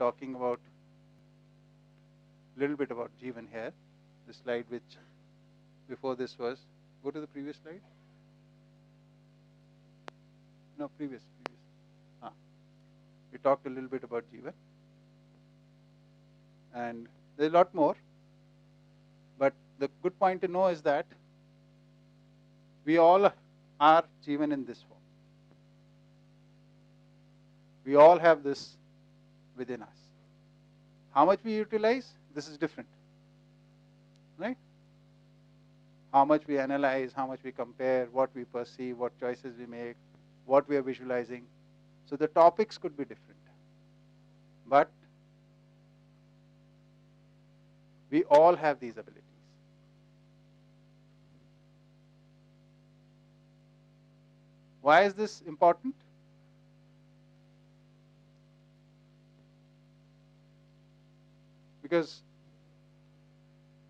talking about a little bit about Jeevan here. The slide which before this was, go to the previous slide. No, previous. We talked a little bit about Jeevan. And there's a lot more. But the good point to know is that we all are Jeevan in this form. We all have this within us. How much we utilize, this is different. Right? How much we analyze, how much we compare, what we perceive, what choices we make, what we are visualizing. So the topics could be different. But we all have these abilities. Why is this important? Because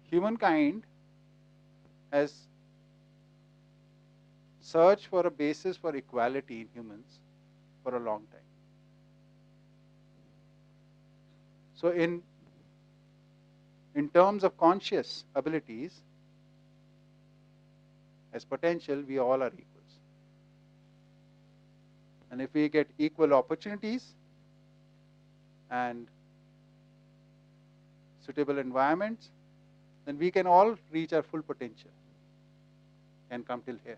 humankind has searched for a basis for equality in humans for a long time. So in terms of conscious abilities, as potential, we all are equals. And if we get equal opportunities and suitable environments, then we can all reach our full potential and come till here.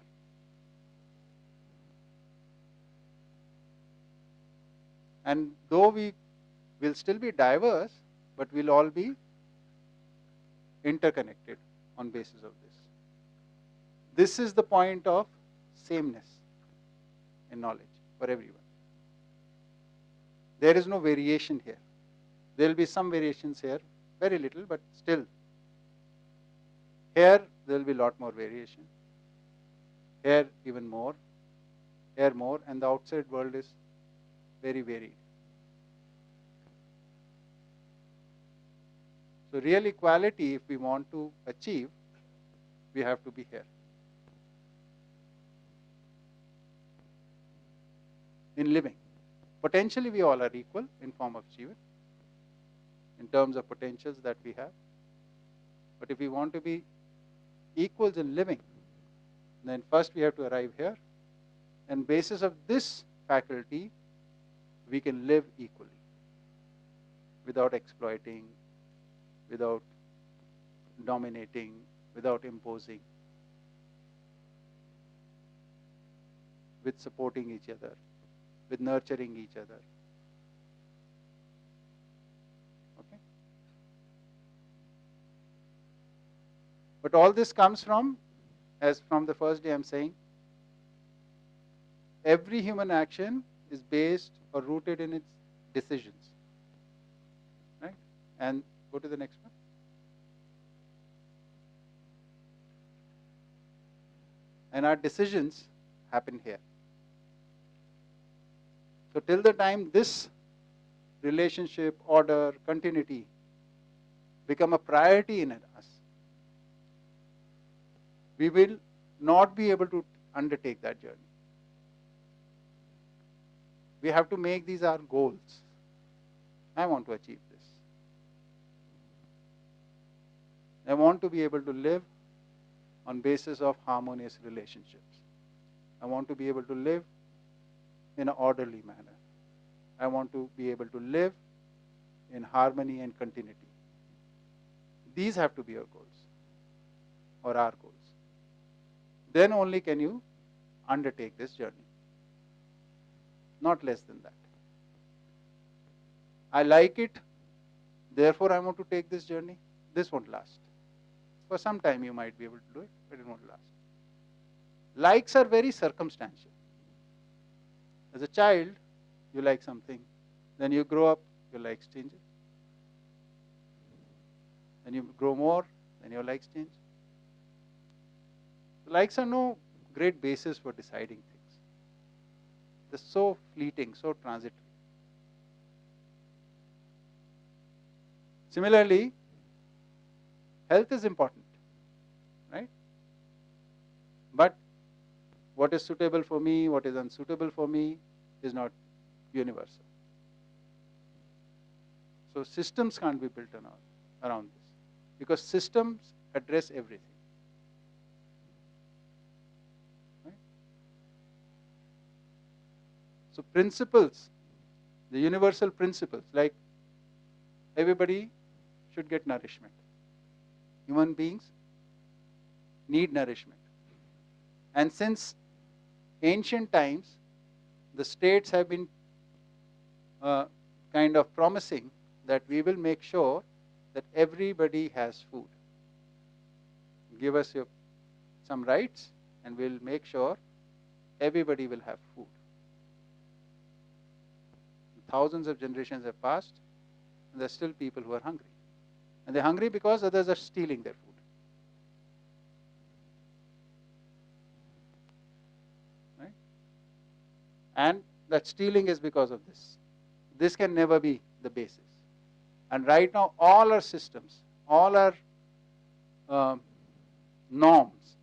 And though we will still be diverse, but we'll all be interconnected on basis of this. This is the point of sameness in knowledge for everyone. There is no variation here. There will be some variations here, very little, but still. Here, there will be a lot more variation. Here, even more. Here, more. And the outside world is very varied. So real equality, if we want to achieve, we have to be here. In living. Potentially, we all are equal in form of Jeevan, in terms of potentials that we have. But if we want to be equals in living, then first we have to arrive here. And basis of this faculty, we can live equally without exploiting, without dominating, without imposing, with supporting each other, with nurturing each other. Okay? But all this comes from, as from the first day I'm saying, every human action is based or rooted in its decisions. Right? And go to the next one. And our decisions happen here. So till the time this relationship, order, continuity become a priority in us, we will not be able to undertake that journey. We have to make these our goals. I want to achieve this. I want to be able to live on basis of harmonious relationships. I want to be able to live in an orderly manner. I want to be able to live in harmony and continuity. These have to be your goals or our goals. Then only can you undertake this journey. Not less than that. I like it, therefore I want to take this journey. This won't last. For some time you might be able to do it, but it won't last. Likes are very circumstantial. As a child, you like something. Then you grow up, your likes change. Then you grow more, then your likes change. Likes are no great basis for deciding things. They're so fleeting, so transitory. Similarly, health is important, right? But what is suitable for me, what is unsuitable for me is not universal. So systems can't be built around this, because systems address everything. Right? So principles, the universal principles, like everybody should get nourishment. Human beings need nourishment. And since ancient times, the states have been kind of promising that we will make sure that everybody has food. Give us some rights and we'll make sure everybody will have food. Thousands of generations have passed, and there are still people who are hungry. And they're hungry because others are stealing their food. Right? And that stealing is because of this. This can never be the basis. And right now, all our systems, all our norms,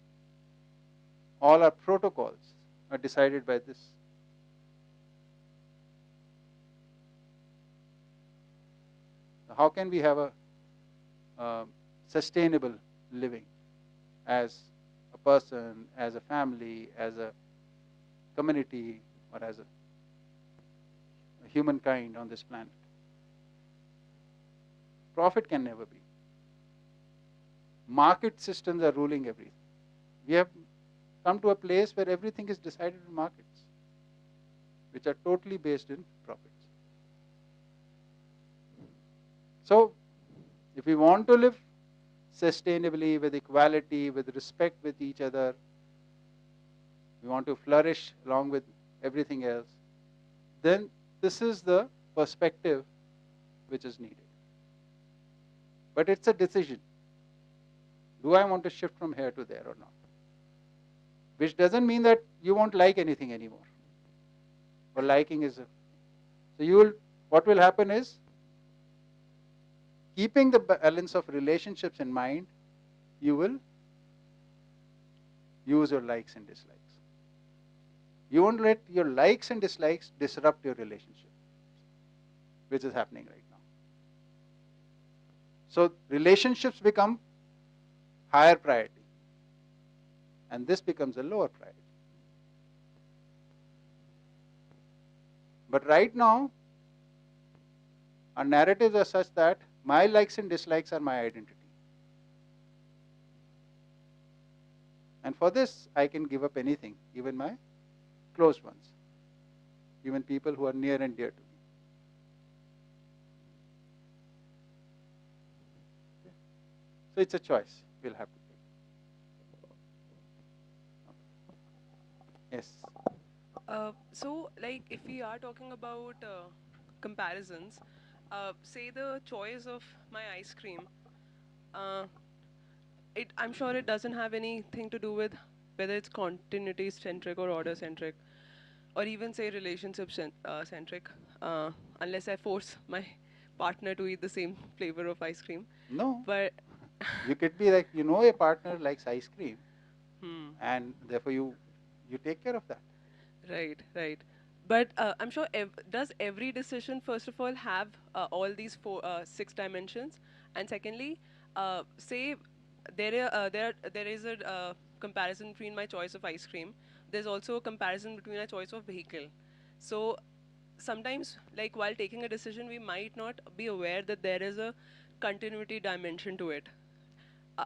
all our protocols are decided by this. How can we have a sustainable living as a person, as a family, as a community, or as a humankind on this planet? Profit can never be. Market systems are ruling everything. We have come to a place where everything is decided in markets, which are totally based in profits. So, if we want to live sustainably, with equality, with respect with each other, we want to flourish along with everything else, then this is the perspective which is needed. But it's a decision. Do I want to shift from here to there or not? Which doesn't mean that you won't like anything anymore. Or liking is so what will happen is, keeping the balance of relationships in mind, you will use your likes and dislikes. You won't let your likes and dislikes disrupt your relationship, which is happening right now. So relationships become higher priority, and this becomes a lower priority. But right now, our narratives are such that my likes and dislikes are my identity. And for this, I can give up anything, even my close ones, even people who are near and dear to me. Okay. So it's a choice we'll have to take. Yes. So, like, if we are talking about comparisons, say the choice of my ice cream, uh, I'm sure it doesn't have anything to do with whether it's continuity centric or order centric, or even say relationship centric, unless I force my partner to eat the same flavor of ice cream. No. But You could be like, a partner likes ice cream, hmm. and therefore you take care of that. Right, right. But I'm sure does every decision, first of all, have all these six dimensions? And secondly, say there is a comparison between my choice of ice cream. There's also a comparison between a choice of vehicle. So sometimes, like while taking a decision, we might not be aware that there is a continuity dimension to it.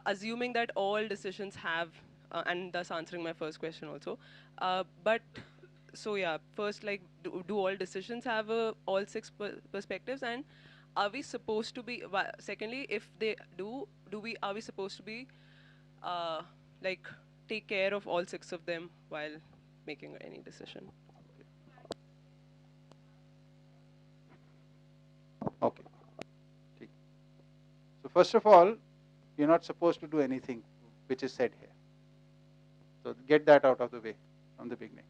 Assuming that all decisions have, and thus answering my first question also. But so yeah, first, like, do all decisions have all six perspectives, and are we supposed to be? Secondly, if they do we are we supposed to be, uh, like, take care of all six of them while making any decision? Okay. ठीक. So first of all, you're not supposed to do anything which is said here. So get that out of the way from the beginning.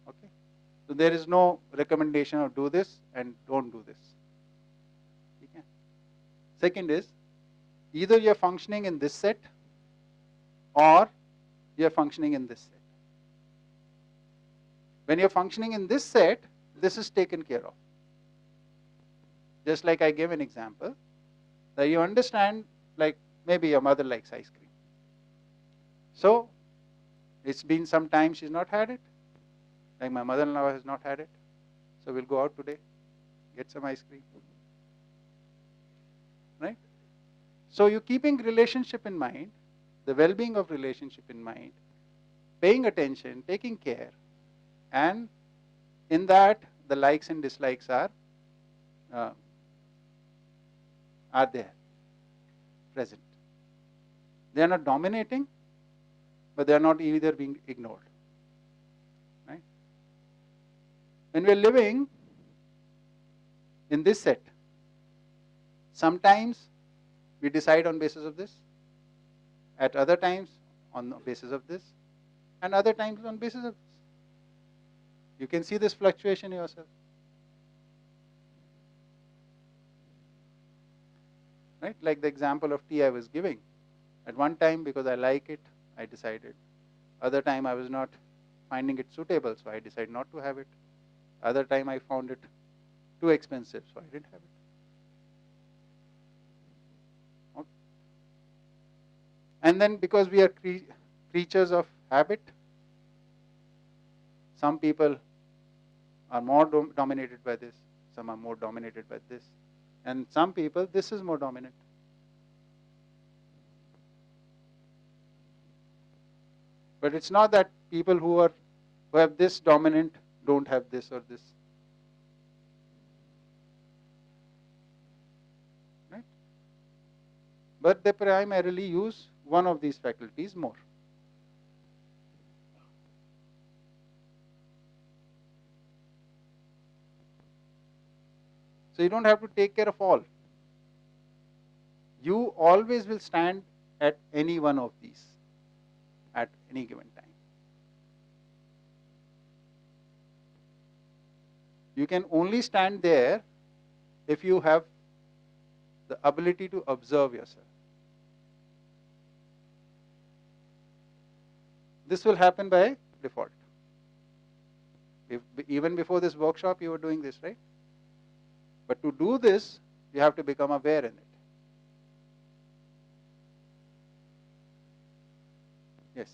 Okay. So there is no recommendation of do this and don't do this. Okay. Second is, either you're functioning in this set or you're functioning in this set. When you're functioning in this set, this is taken care of. Just like I gave an example, that you understand, like maybe your mother likes ice cream. So it's been some time she's not had it. Like my mother-in-law has not had it. So we'll go out today, get some ice cream. Right? So you're keeping relationship in mind, the well-being of relationship in mind, paying attention, taking care, and in that the likes and dislikes uh, are there, present. They are not dominating, but they are not either being ignored. Right? When we are living in this set, sometimes we decide on basis of this, at other times on the basis of this, and other times on basis of this. You can see this fluctuation yourself. Right? Like the example of tea I was giving. At one time, because I like it, I decided. Other time I was not finding it suitable, so I decided not to have it. Other time I found it too expensive, so I didn't have it. Okay. And then because we are creatures of habit, some people are more dominated by this, some are more dominated by this, and some people this is more dominant. But it's not that people who have this dominant don't have this or this. Right? But they primarily use one of these faculties more. So you don't have to take care of all. You always will stand at any one of these at any given time. You can only stand there if you have the ability to observe yourself. This will happen by default. Even before this workshop, you were doing this, right? But to do this, you have to become aware in it. Yes.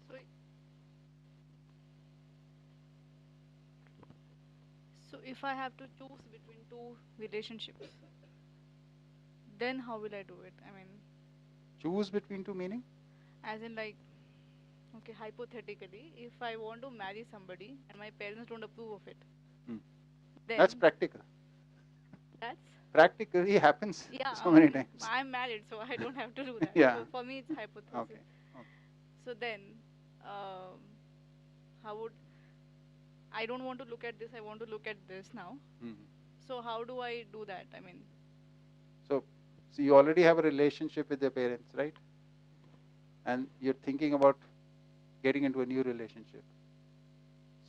So, so if I have to choose between two relationships, then how will I do it? I mean, Choose between two meaning? as in like, okay, hypothetically, if I want to marry somebody and my parents don't approve of it, Hmm. That's then practical. that's, Practically happens yeah, so many times. I'm married, so I don't have to do that. Yeah. So for me, it's hypothesis. Okay. Okay. So then, um, how would, I don't want to look at this, I want to look at this now. Mhm. So how do I do that? I mean, So you already have a relationship with your parents, right? And you're thinking about getting into a new relationship.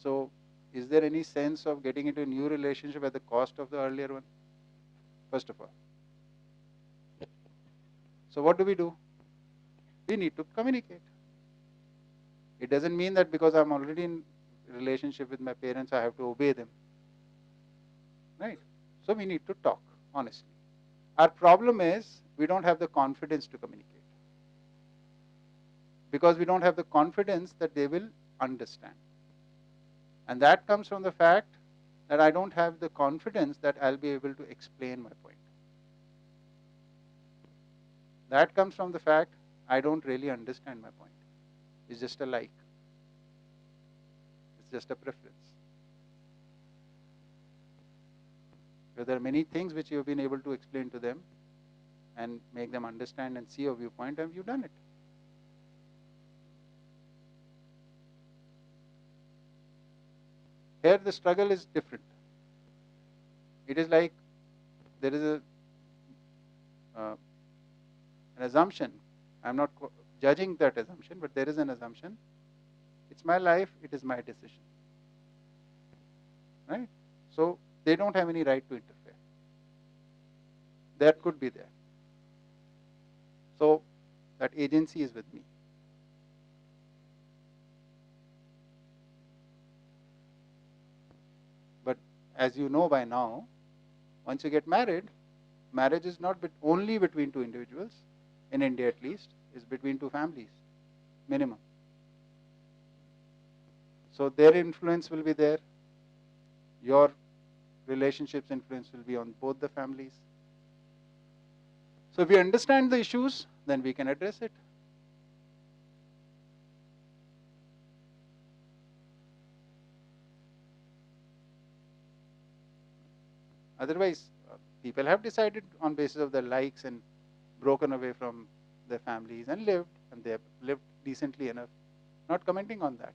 So is there any sense of getting into a new relationship at the cost of the earlier one? First of all. So what do? We need to communicate. It doesn't mean that because I'm already in relationship with my parents, I have to obey them. Right? So we need to talk, honestly. Our problem is we don't have the confidence to communicate. Because we don't have the confidence that they will understand. And that comes from the fact that I don't have the confidence that I'll be able to explain my point. That comes from the fact I don't really understand my point. It's just a like. It's just a preference. So there are many things which you've been able to explain to them and make them understand and see your viewpoint, and you've done it. Here the struggle is different. It is like there is uh, an assumption. I'm not judging that assumption, but there is an assumption. It's my life, it is my decision. Right? So they don't have any right to interfere. That could be there. So that agency is with me. as you know by now, once you get married, marriage is not only between two individuals, in India at least, is between two families, minimum. So their influence will be there. Your relationships influence will be on both the families. So if we understand the issues, then we can address it. Otherwise, people have decided on basis of their likes and broken away from their families and they have lived decently enough. Not commenting on that.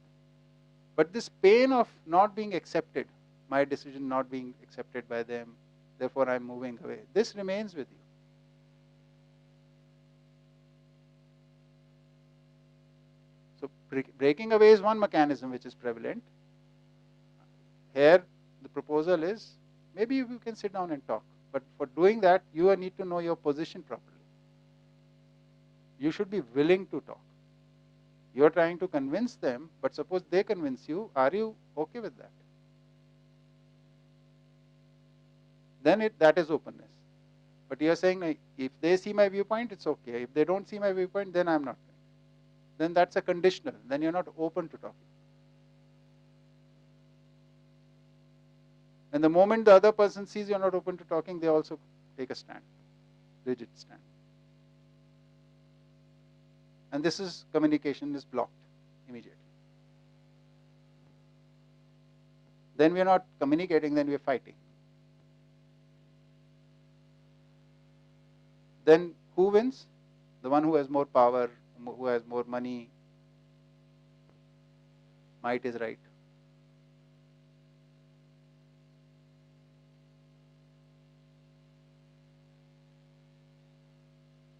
But this pain of not being accepted, my decision not being accepted by them, therefore I'm moving away, this remains with you. So breaking away is one mechanism which is prevalent. Here, the proposal is, maybe you can sit down and talk. But for doing that, you need to know your position properly. You should be willing to talk. You're trying to convince them, but suppose they convince you, are you okay with that? Then that is openness. But you're saying, if they see my viewpoint, it's okay. If they don't see my viewpoint, then I'm not going. Then that's a conditional. Then you're not open to talking. And the moment the other person sees you're not open to talking, they also take a stand, rigid stand. And this is, communication is blocked immediately. Then we're not communicating, then we're fighting. Then who wins? The one who has more power, who has more money. Might is right.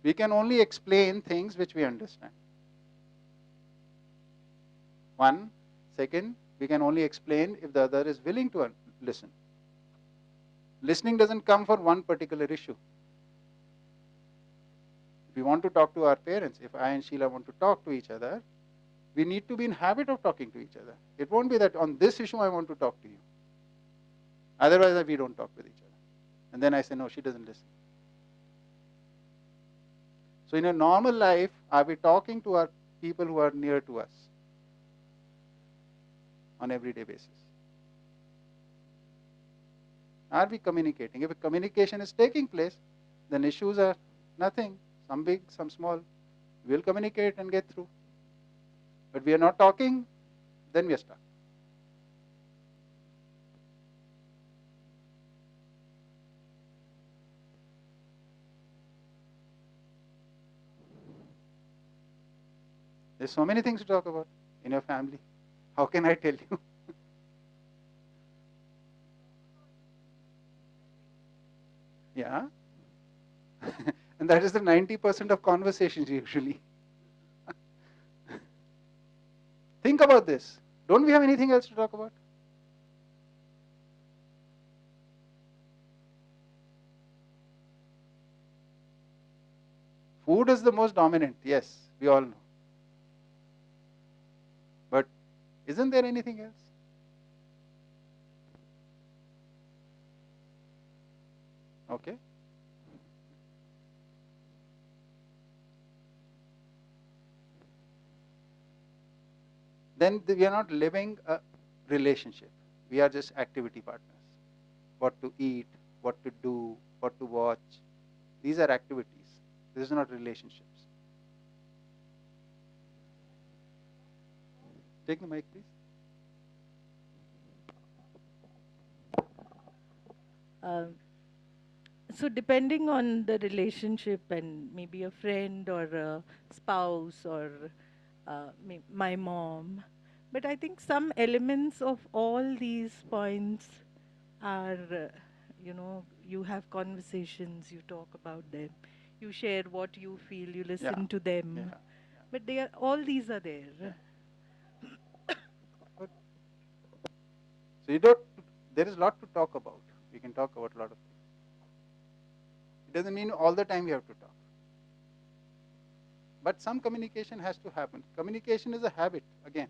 We can only explain things which we understand. One. Second, we can only explain if the other is willing to listen. Listening doesn't come for one particular issue. If we want to talk to our parents, if I and Sheila want to talk to each other, we need to be in habit of talking to each other. It won't be that on this issue I want to talk to you. Otherwise, we don't talk with each other. And then I say, no, she doesn't listen. So in a normal life, are we talking to our people who are near to us on everyday basis? Are we communicating? If a communication is taking place, then issues are nothing, some big, some small. We'll communicate and get through. But we are not talking, then we are stuck. There's so many things to talk about in your family. How can I tell you? Yeah. And that is the 90% of conversations usually. Think about this. Don't we have anything else to talk about? Food is the most dominant, yes, we all know. But isn't there anything else? Okay. Then we are not living a relationship. We are just activity partners. What to eat, what to do, what to watch. These are activities. This is not relationships. Take the mic, please. So depending on the relationship and maybe a friend or a spouse or my mom, but I think some elements of all these points are, you have conversations, you talk about them, you share what you feel, you listen to them, but all these are there. Yeah. Good. So there is a lot to talk about. We can talk about a lot of things. It doesn't mean all the time we have to talk. But some communication has to happen. Communication is a habit, again.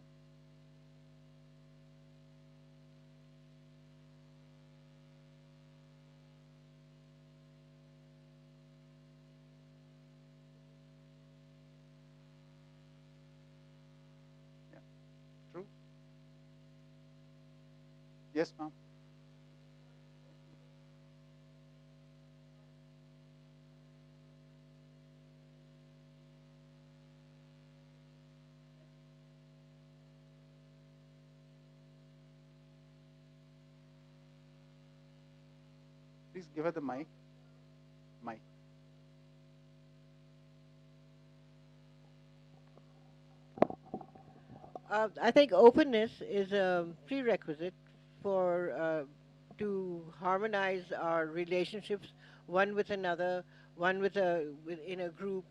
Yes, ma'am. Please give her the mic. Mic. I think openness is a prerequisite for to harmonize our relationships, one with another, one in a group.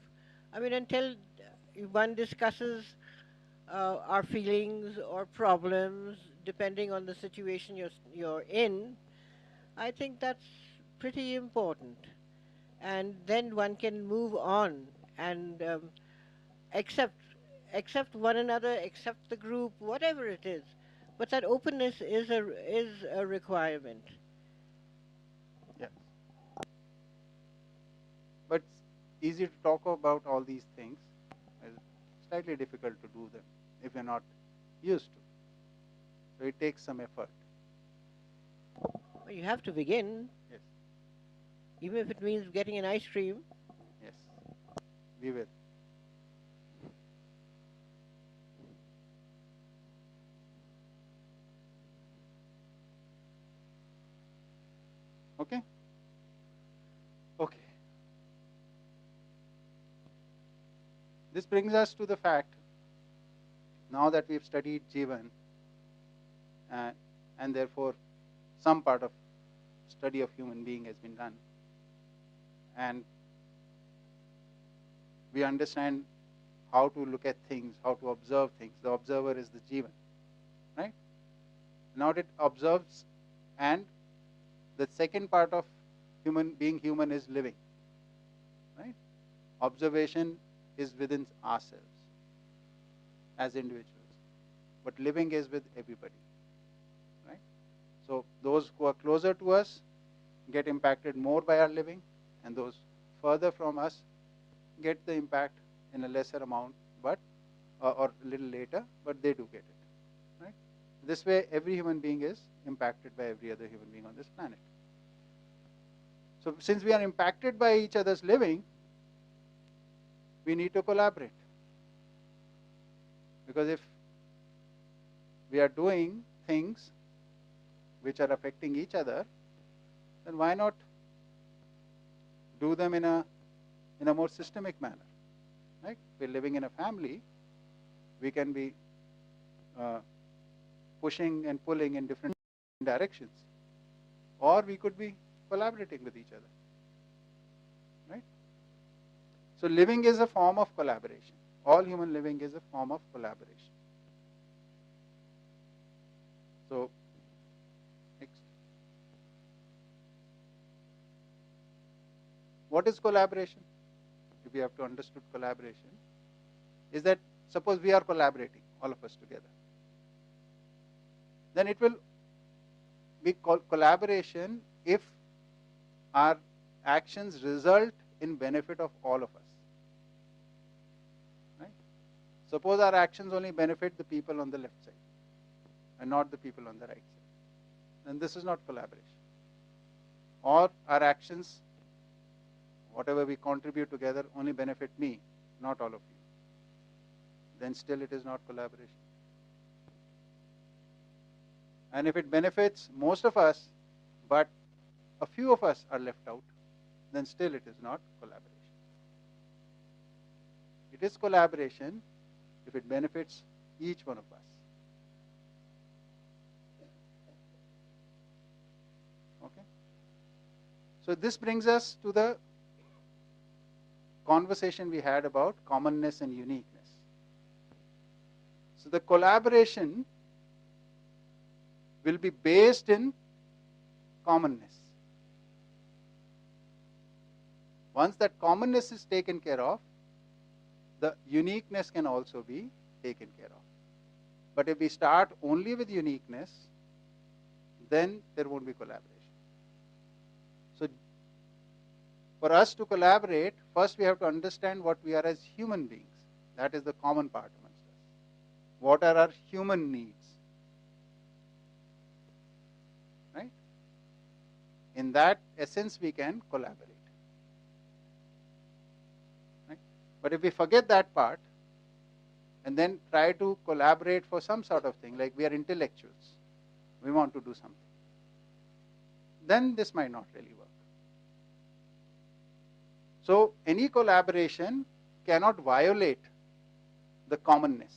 I mean, until one discusses our feelings or problems, depending on the situation you're in, I think that's pretty important. And then one can move on and accept accept one another, accept the group, whatever it is. But that openness is a requirement. Yes. But it's easy to talk about all these things. It's slightly difficult to do them if you're not used to. So it takes some effort. Well, you have to begin, Yes. even if it means getting an ice cream. Yes. We will. Okay? Okay. This brings us to the fact, now that we've studied Jeevan, uh, and therefore some part of study of human being has been done, and we understand how to look at things, how to observe things. The observer is the Jeevan, right? Now it observes, and the second part of being human is living, right? Observation is within ourselves as individuals, but living is with everybody, right? So those who are closer to us get impacted more by our living, and those further from us get the impact in a lesser amount, but or a little later, but they do get it, right? This way, every human being is impacted by every other human being on this planet. So since we are impacted by each other's living, we need to collaborate. Because if we are doing things which are affecting each other, then why not do them in a more systemic manner, right? We're living in a family, we can be pushing and pulling in different directions, or we could be collaborating with each other, right? So living is a form of collaboration. All human living is a form of collaboration. So next, what is collaboration? If we have to understand collaboration, is that suppose we are collaborating, all of us together, then it will be collaboration if our actions result in benefit of all of us, right? Suppose our actions only benefit the people on the left side and not the people on the right side, then this is not collaboration. Or our actions, whatever we contribute together, only benefit me, not all of you, then still it is not collaboration. And if it benefits most of us, but a few of us are left out, then still it is not collaboration. It is collaboration if it benefits each one of us. Okay? So this brings us to the conversation we had about commonness and uniqueness. So the collaboration will be based in commonness. Once that commonness is taken care of, the uniqueness can also be taken care of. But if we start only with uniqueness, then there won't be collaboration. So for us to collaborate, first we have to understand what we are as human beings. That is the common part amongst us. What are our human needs? in that essence we can collaborate. Right? But if we forget that part and then try to collaborate for some sort of thing, like we are intellectuals, we want to do something, then this might not really work. So any collaboration cannot violate the commonness.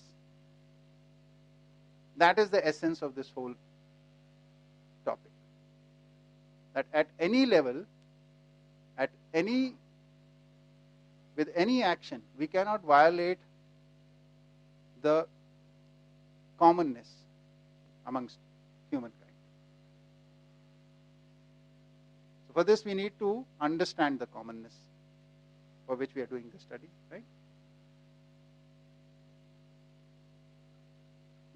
That is the essence of this whole topic. That at any level, with any action, we cannot violate the commonness amongst humankind. So for this we need to understand the commonness for which we are doing the study, right?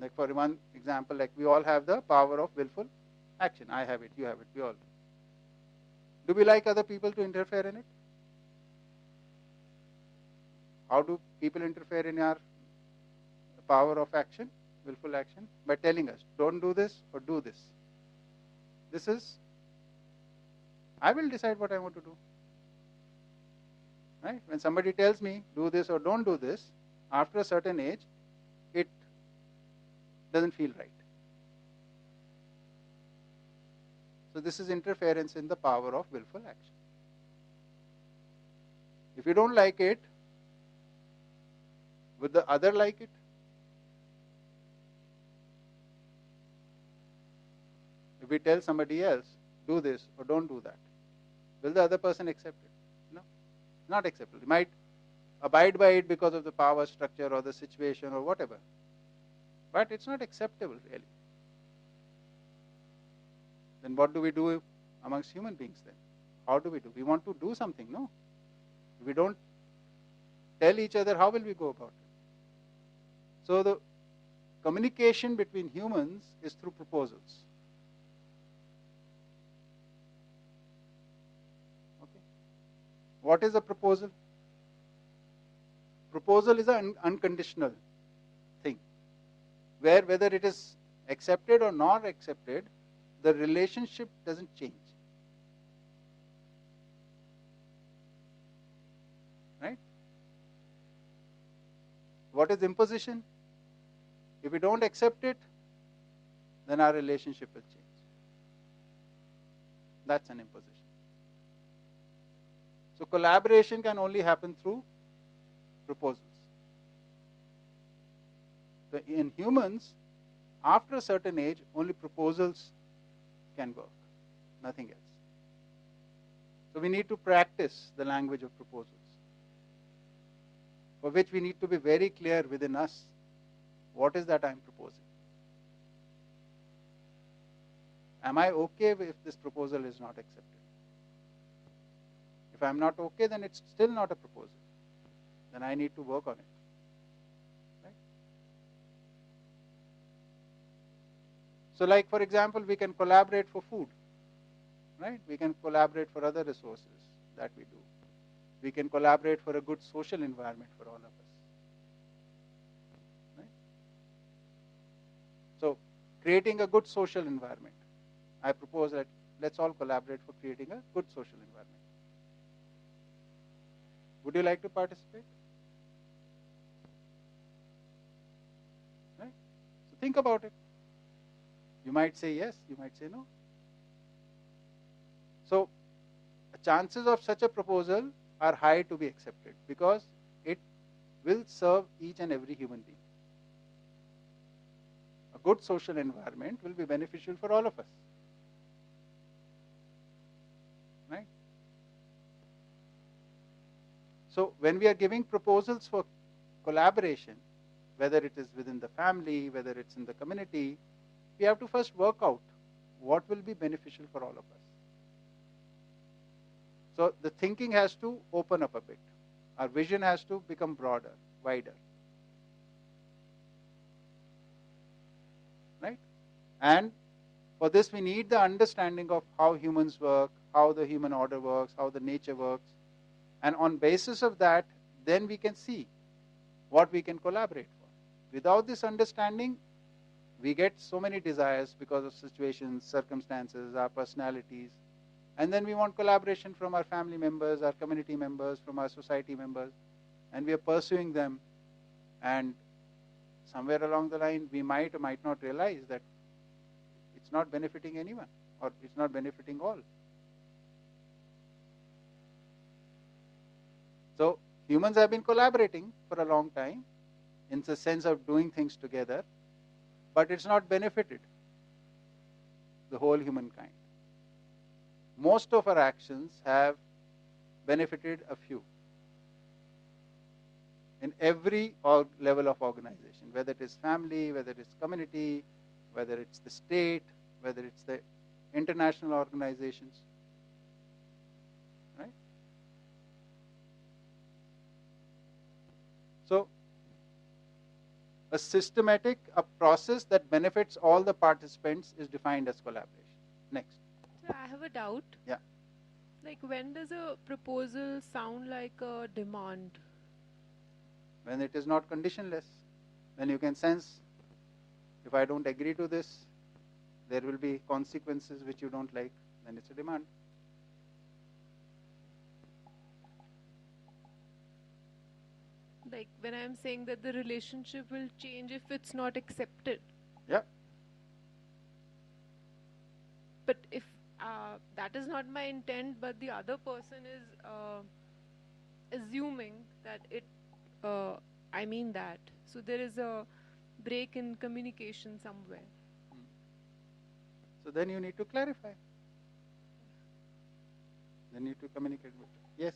Like for one example, like we all have the power of willful action. I have it, you have it, we all. Do we like other people to interfere in it? How do people interfere in our power of action, willful action? By telling us, don't do this or do this. This is, I will decide what I want to do. Right? When somebody tells me, do this or don't do this, after a certain age, it doesn't feel right. So this is interference in the power of willful action. If you don't like it, would the other like it? If we tell somebody else, do this or don't do that, will the other person accept it? No, not acceptable. He might abide by it because of the power structure or the situation or whatever. But it's not acceptable really. Then what do we do amongst human beings then? How do we do? We want to do something, no? If we don't tell each other, how will we go about it? So the communication between humans is through proposals. Okay. What is a proposal? Proposal is an unconditional thing, where whether it is accepted or not accepted, the relationship doesn't change. Right? What is imposition? If we don't accept it, then our relationship will change. That's an imposition. So collaboration can only happen through proposals. So in humans, after a certain age, only proposals can work, nothing else. So we need to practice the language of proposals, for which we need to be very clear within us, what is that I am proposing? Am I okay if this proposal is not accepted? If I am not okay, then it's still not a proposal. Then I need to work on it. Right? So like for example, we can collaborate for food. Right? We can collaborate for other resources that we do. We can collaborate for a good social environment for all of us. Right? So creating a good social environment. I propose that let's all collaborate for creating a good social environment. Would you like to participate? Right? So think about it. You might say yes, you might say no. So the chances of such a proposal are high to be accepted because it will serve each and every human being. A good social environment will be beneficial for all of us. Right? So when we are giving proposals for collaboration, whether it is within the family, whether it's in the community, we have to first work out what will be beneficial for all of us. So the thinking has to open up a bit. Our vision has to become broader, wider. Right? And for this we need the understanding of how humans work, how the human order works, how the nature works. And on basis of that, then we can see what we can collaborate for. Without this understanding, we get so many desires because of situations, circumstances, our personalities, And then we want collaboration from our family members, our community members, from our society members, and we are pursuing them. And somewhere along the line, we might or might not realize that it's not benefiting anyone, or it's not benefiting all. So humans have been collaborating for a long time in the sense of doing things together, but it's not benefited the whole humankind. Most of our actions have benefited a few in every level of organization, whether it is family, whether it is community, whether it's the state, whether it's the international organizations, right? So a systematic, a process that benefits all the participants is defined as collaboration. Next. So I have a doubt. Yeah. Like, when does a proposal sound like a demand? When it is not conditionless, when you can sense, if I don't agree to this, there will be consequences which you don't like, then it's a demand. Like, when I'm saying that the relationship will change if it's not accepted. Yeah. But if that is not my intent, but the other person is assuming that I mean that. So there is a break in communication somewhere. So then you need to clarify. Then you need to communicate better. Yes.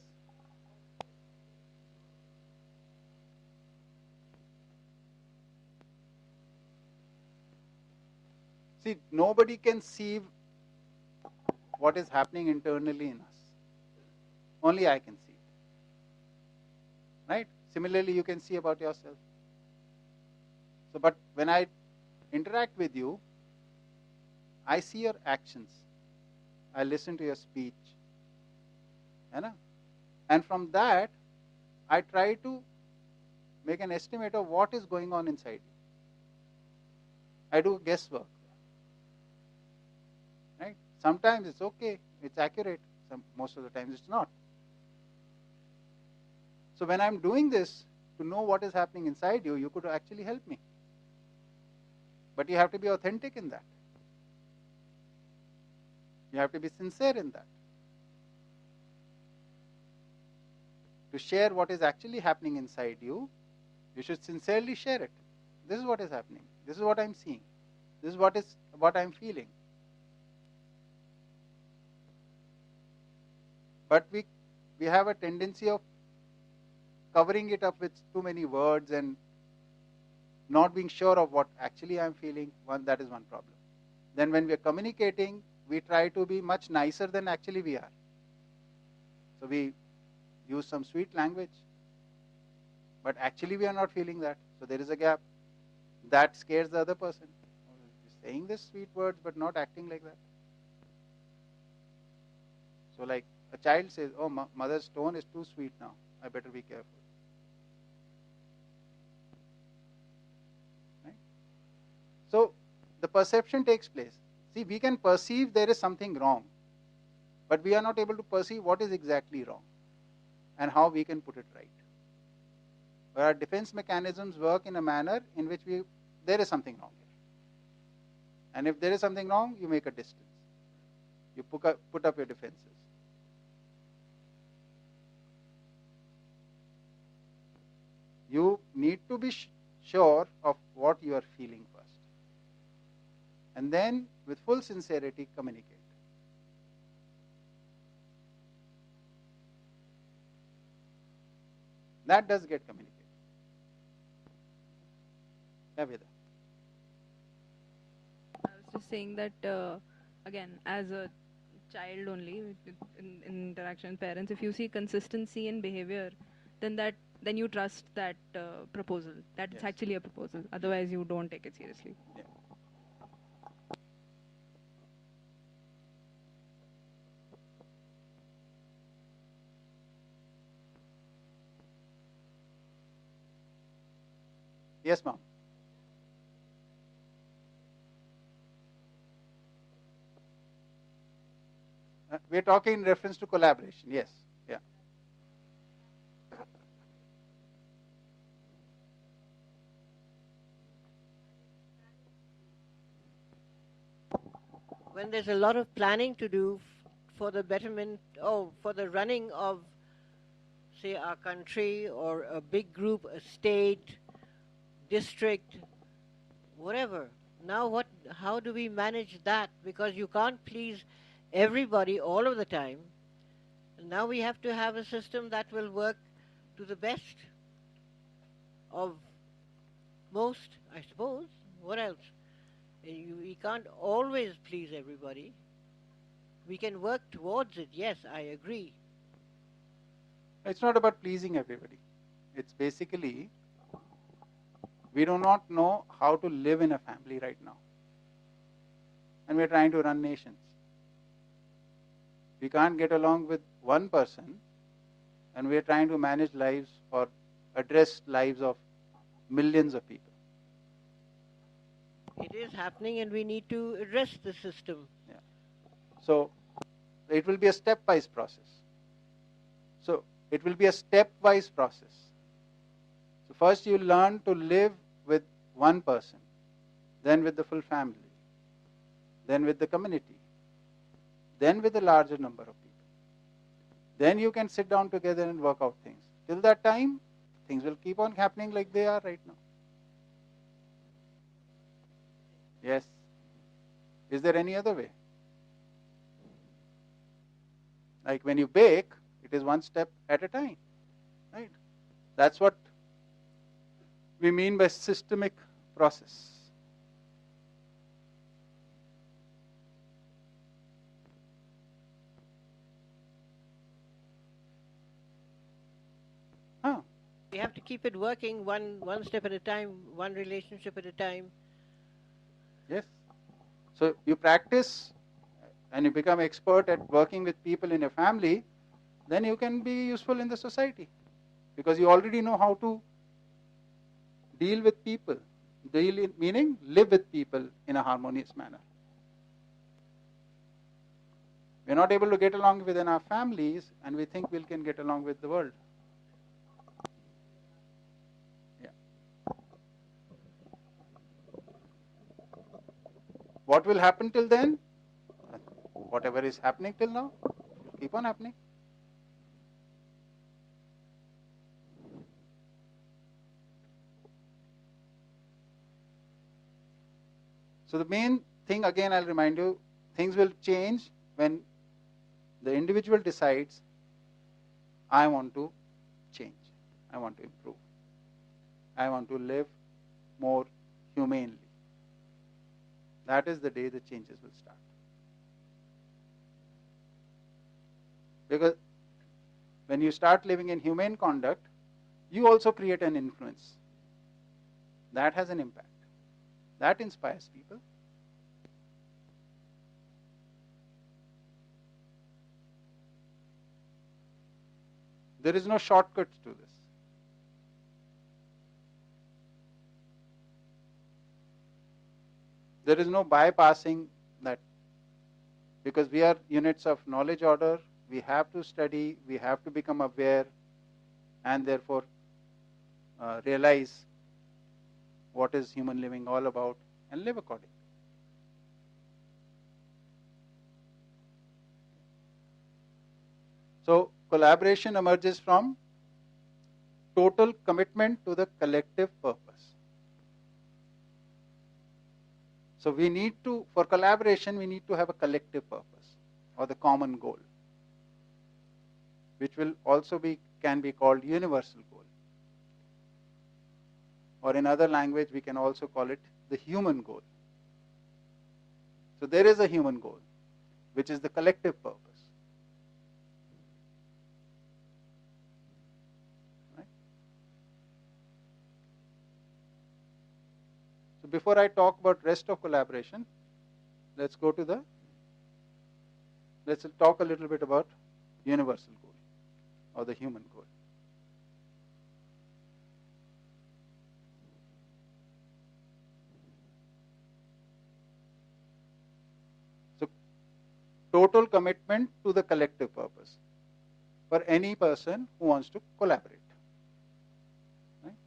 See, nobody can see what is happening internally in us. Only I can see it. Right? Similarly, you can see about yourself. So, but when I interact with you, I see your actions. I listen to your speech. And from that, I try to make an estimate of what is going on inside you. I do guesswork. Right? Sometimes it's okay, it's accurate. Most of the times it's not. So when I'm doing this, to know what is happening inside you, you could actually help me. But you have to be authentic in that. You have to be sincere in that. To share what is actually happening inside you, you should sincerely share it. This is what is happening. This is what I'm seeing. This is what I'm feeling. But we have a tendency of covering it up with too many words and not being sure of what actually I'm feeling. That is one problem. Then when we're communicating, we try to be much nicer than actually we are. So we use some sweet language, but actually we are not feeling that. So there is a gap. That scares the other person. Saying these sweet words but not acting like that. So like a child says, oh, mother's tone is too sweet now. I better be careful. Right? So the perception takes place. See, we can perceive there is something wrong, but we are not able to perceive what is exactly wrong and how we can put it right. But our defense mechanisms work in a manner in which there is something wrong here. And if there is something wrong, you make a distance. You put up your defenses. You need to be sure of what you are feeling first. And then, with full sincerity, communicate. That does get communicated. Yeah, Veda. I was just saying that, again, as a child only, in interaction with parents, if you see consistency in behavior, then you trust that proposal, that it's actually a proposal. Otherwise, you don't take it seriously. Yeah. Yes, ma'am. We're talking in reference to collaboration. Yes. Yeah. When there's a lot of planning to do for the betterment, or for the running of, say, our country or a big group, a state, district, whatever. Now, how do we manage that? Because you can't please everybody all of the time. Now we have to have a system that will work to the best of most, I suppose. What else? We can't always please everybody. We can work towards it, yes, I agree. It's not about pleasing everybody. It's basically we do not know how to live in a family right now. And we're trying to run nations. We can't get along with one person, and we're trying to manage lives or address lives of millions of people. It is happening, and we need to address the system. Yeah. So it will be a stepwise process. So it will be a stepwise process. So first you learn to live with one person, then with the full family, then with the community, then with a larger number of people. Then you can sit down together and work out things. Till that time, things will keep on happening like they are right now. Yes. Is there any other way? Like when you bake, it is one step at a time. Right? That's what we mean by systemic process. Huh. We have to keep it working one step at a time, one relationship at a time. Yes. So you practice and you become expert at working with people in a family, then you can be useful in the society because you already know how to deal with people. Meaning live with people in a harmonious manner. We're not able to get along within our families, and we think we can get along with the world. Yeah. What will happen till then? Whatever is happening till now will keep on happening. So the main thing, again I'll remind you, things will change when the individual decides, I want to change, I want to improve, I want to live more humanely. That is the day the changes will start. Because when you start living in humane conduct, you also create an influence. That has an impact. That inspires people. There is no shortcut to this. There is no bypassing that. Because we are units of knowledge order, we have to study, we have to become aware, and therefore realize what is human living all about and live accordingly. So collaboration emerges from total commitment to the collective purpose. So we need to, for collaboration, we need to have a collective purpose or the common goal, which will also can be called universal goal. Or in other language, we can also call it the human goal. So there is a human goal, which is the collective purpose. Right? So before I talk about rest of collaboration, let's talk a little bit about universal goal or the human goal. total commitment to the collective purpose for any person who wants to collaborate. Right?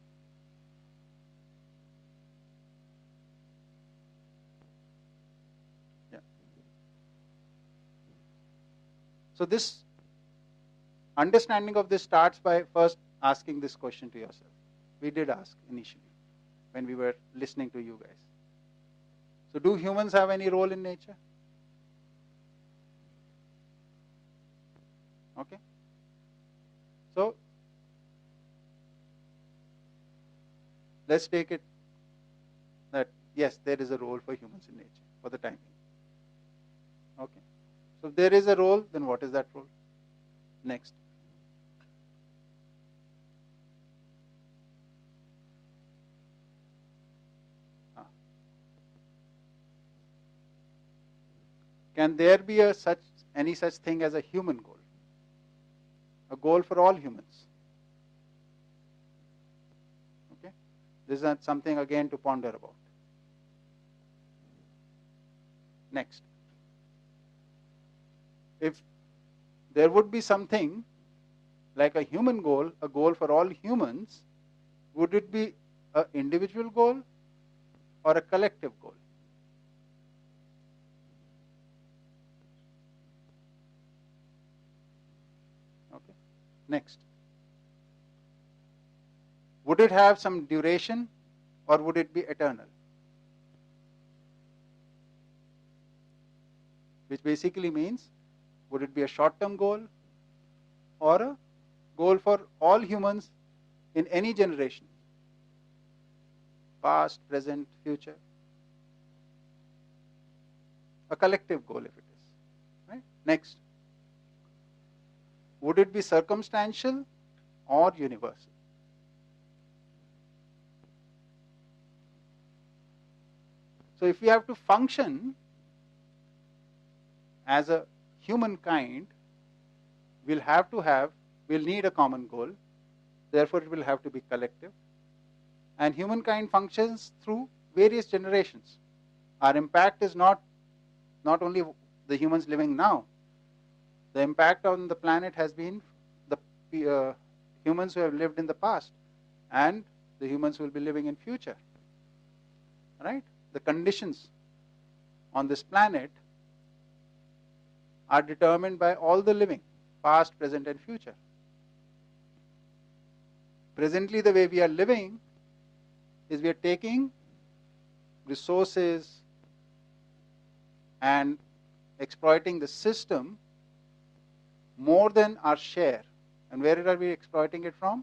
Yeah. So this understanding of this starts by first asking this question to yourself. We did ask initially when we were listening to you guys. So do humans have any role in nature? Okay. So let's take it that yes, there is a role for humans in nature for the time being. Okay. So if there is a role, then what is that role? Next. Can there be any such thing as a human goal? A goal for all humans? Okay. This is something again to ponder about. Next. If there would be something like a human goal, a goal for all humans, would it be an individual goal or a collective goal? Okay. Next. Would it have some duration or would it be eternal? Which basically means, would it be a short-term goal or a goal for all humans in any generation? Past, present, future. A collective goal if it is. Right? Next. Would it be circumstantial or universal? So if we have to function as a humankind, we'll need a common goal. Therefore, it will have to be collective. And humankind functions through various generations. Our impact is not only the humans living now. The impact on the planet has been the humans who have lived in the past and the humans who will be living in future. Right? The conditions on this planet are determined by all the living, past, present, and future. Presently, the way we are living is we are taking resources and exploiting the system more than our share. And where are we exploiting it from?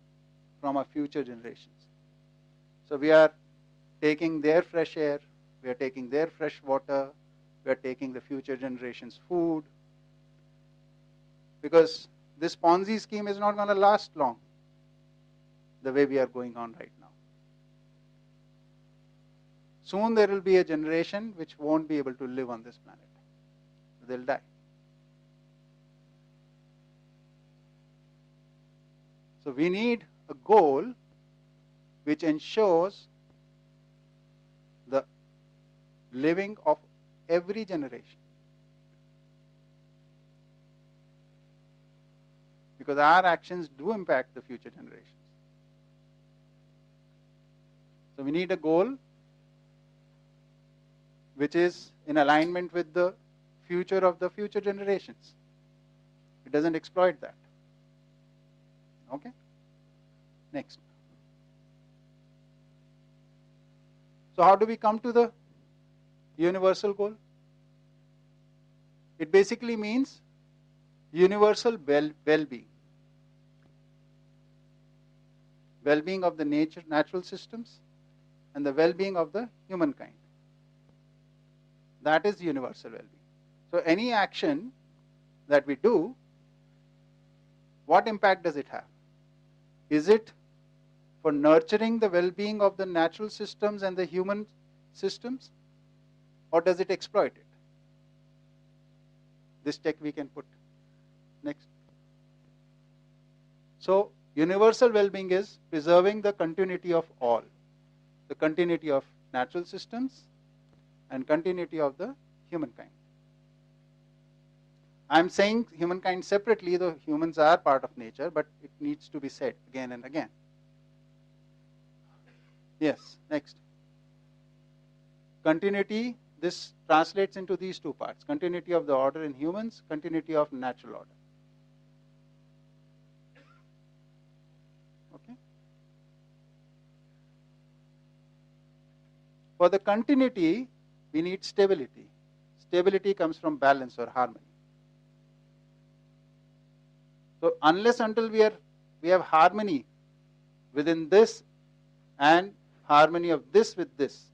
From our future generations. So we are taking their fresh air, we are taking their fresh water, we are taking the future generations' food. Because this Ponzi scheme is not going to last long the way we are going on right now. Soon there will be a generation which won't be able to live on this planet. They'll die. So we need a goal which ensures the living of every generation. Because our actions do impact the future generations. So we need a goal which is in alignment with the future of the future generations. It doesn't exploit that. Okay? Next. So how do we come to the universal goal? It basically means universal well-being. Well-being of the natural systems and the well-being of the humankind. That is universal well-being. So any action that we do, what impact does it have? Is it for nurturing the well-being of the natural systems and the human systems, or does it exploit it? This check we can put. Next. So universal well-being is preserving the continuity of all, the continuity of natural systems and continuity of the humankind. I'm saying humankind separately, though humans are part of nature, but it needs to be said again and again. Yes, next. Continuity, this translates into these two parts. Continuity of the order in humans, continuity of natural order. Okay. For the continuity, we need stability. Stability comes from balance or harmony. So unless until we have harmony within this and harmony of this with this,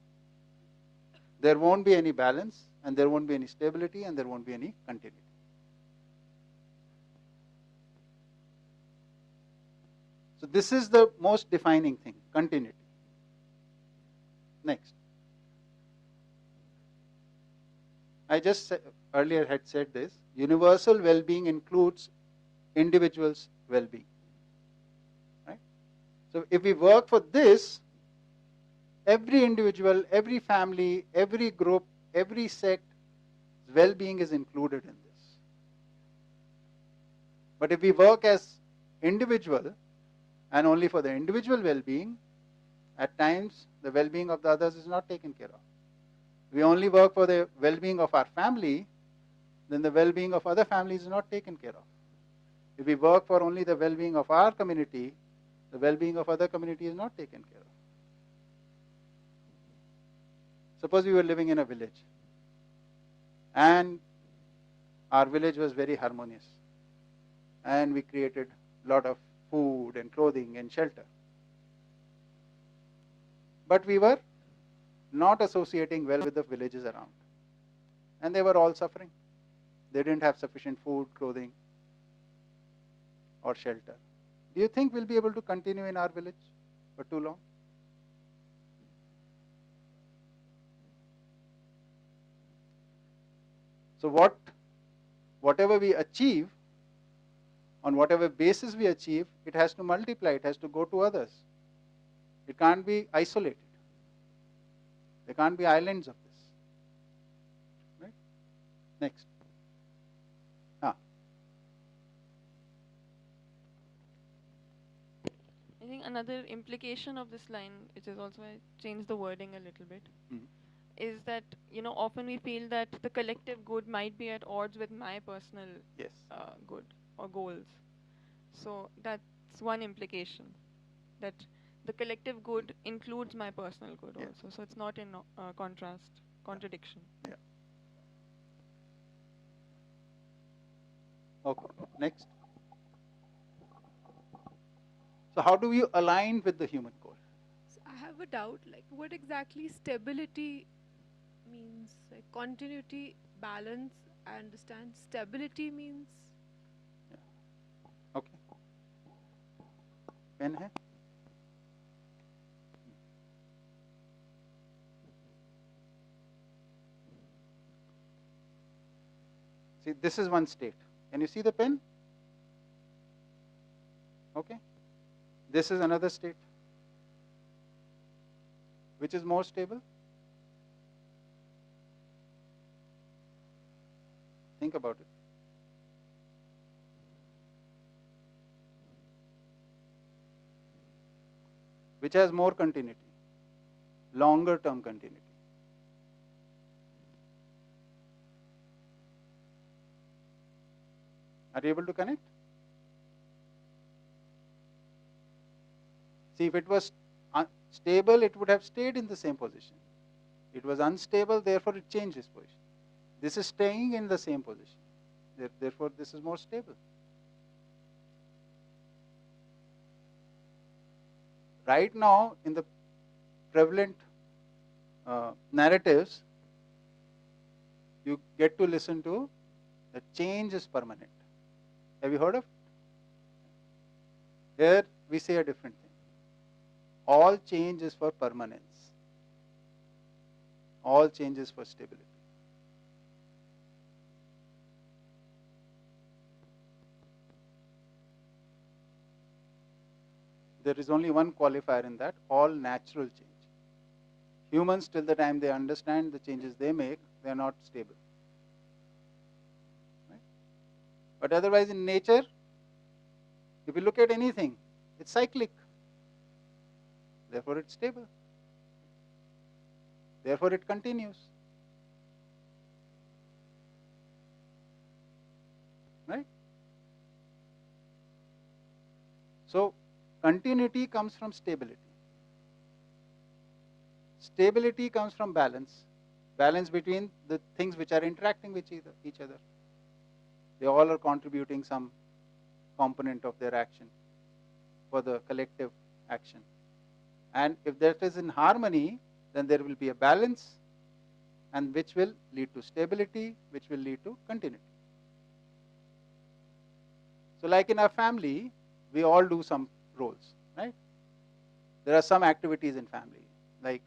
there won't be any balance and there won't be any stability and there won't be any continuity. So this is the most defining thing, continuity. Next. I just earlier had said this, universal well-being includes individuals' well-being. Right? So if we work for this, every individual, every family, every group, every sect, well-being is included in this. But if we work as individual and only for the individual well-being, at times the well-being of the others is not taken care of. We only work for the well-being of our family, then the well-being of other families is not taken care of. If we work for only the well-being of our community, the well-being of other community is not taken care of. Suppose we were living in a village and our village was very harmonious and we created a lot of food and clothing and shelter. But we were not associating well with the villages around and they were all suffering. They didn't have sufficient food, clothing or shelter. Do you think we'll be able to continue in our village for too long? So whatever we achieve, on whatever basis we achieve, it has to multiply, it has to go to others. It can't be isolated. There can't be islands of this. Right? Next. I think another implication of this line, which is also I changed the wording a little bit, is that often we feel that the collective good might be at odds with my personal good or goals. So that's one implication, that the collective good includes my personal good also. So it's not in contradiction. Yeah. Okay. Next. So how do we align with the human goal? So I have a doubt, like what exactly stability means? Like continuity, balance, I understand. Stability means? Yeah. Okay. Pen hai? See, this is one state. Can you see the pen? Okay. This is another state. Which is more stable? Think about it. Which has more continuity? Longer term continuity. Are you able to connect? See, if it was stable, it would have stayed in the same position. It was unstable, therefore it changed its position. This is staying in the same position. Therefore, this is more stable. Right now, in the prevalent narratives, you get to listen to the change is permanent. Have you heard of it? Here, we say a different thing. All change is for permanence. All change is for stability. There is only one qualifier in that, all natural change. Humans, till the time they understand the changes they make, they are not stable. Right? But otherwise in nature, if you look at anything, it's cyclic. Therefore it's stable. Therefore it continues. Right? So continuity comes from stability. Stability comes from balance. Balance between the things which are interacting with each other. They all are contributing some component of their action for the collective action. And if that is in harmony, then there will be a balance, and which will lead to stability, which will lead to continuity. So like in our family, we all do some roles, right? There are some activities in family, like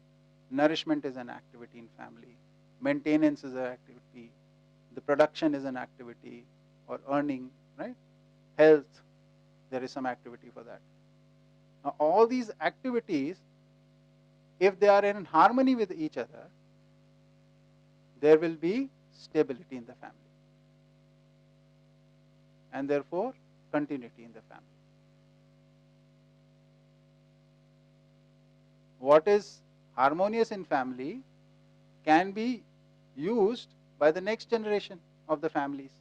nourishment is an activity in family, maintenance is an activity, the production is an activity, or earning, right? Health, there is some activity for that. Now all these activities, if they are in harmony with each other, there will be stability in the family, and therefore continuity in the family. What is harmonious in family can be used by the next generation of the families,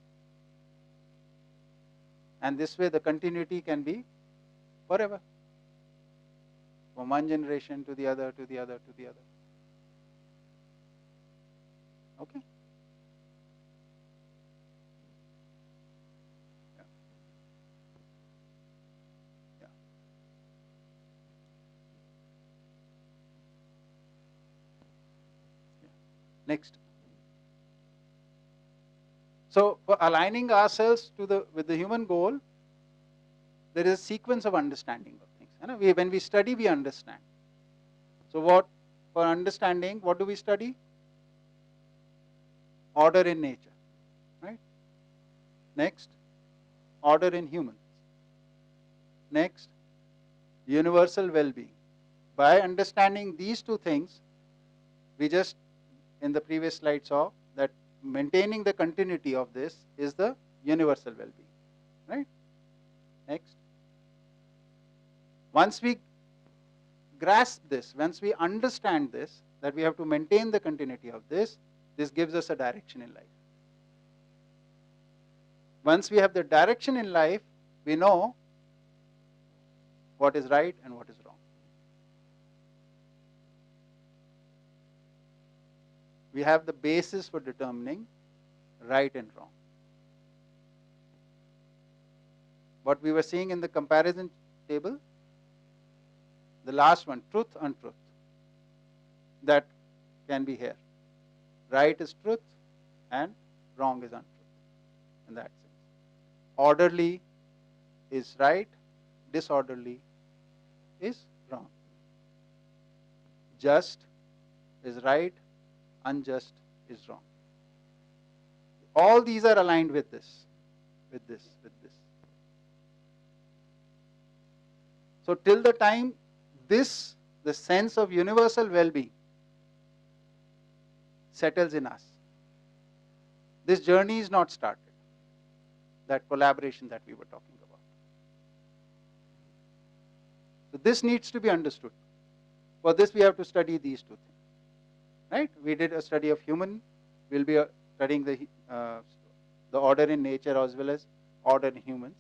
and this way the continuity can be forever, from one generation to the other, to the other, to the other. Okay? Yeah. Yeah. Yeah. Next. So for aligning ourselves with the human goal, there is a sequence of understanding of things. When we study, we understand. So for understanding, what do we study? Order in nature, right? Next, order in humans. Next, universal well-being. By understanding these two things, we just in the previous slide saw that maintaining the continuity of this is the universal well-being, right? Next, once we grasp this, once we understand this, that we have to maintain the continuity of this gives us a direction in life. Once we have the direction in life, we know what is right and what is wrong. We have the basis for determining right and wrong. What we were seeing in the comparison table, the last one, truth, untruth, that can be here. Right is truth and wrong is untruth in that sense. Orderly is right, disorderly is wrong. Just is right, unjust is wrong. All these are aligned with this, with this, with this. So till the time the sense of universal well-being settles in us, this journey is not started, that collaboration that we were talking about. So this needs to be understood. For this we have to study these two things, right? We did a study of human, we'll be studying the order in nature as well as order in humans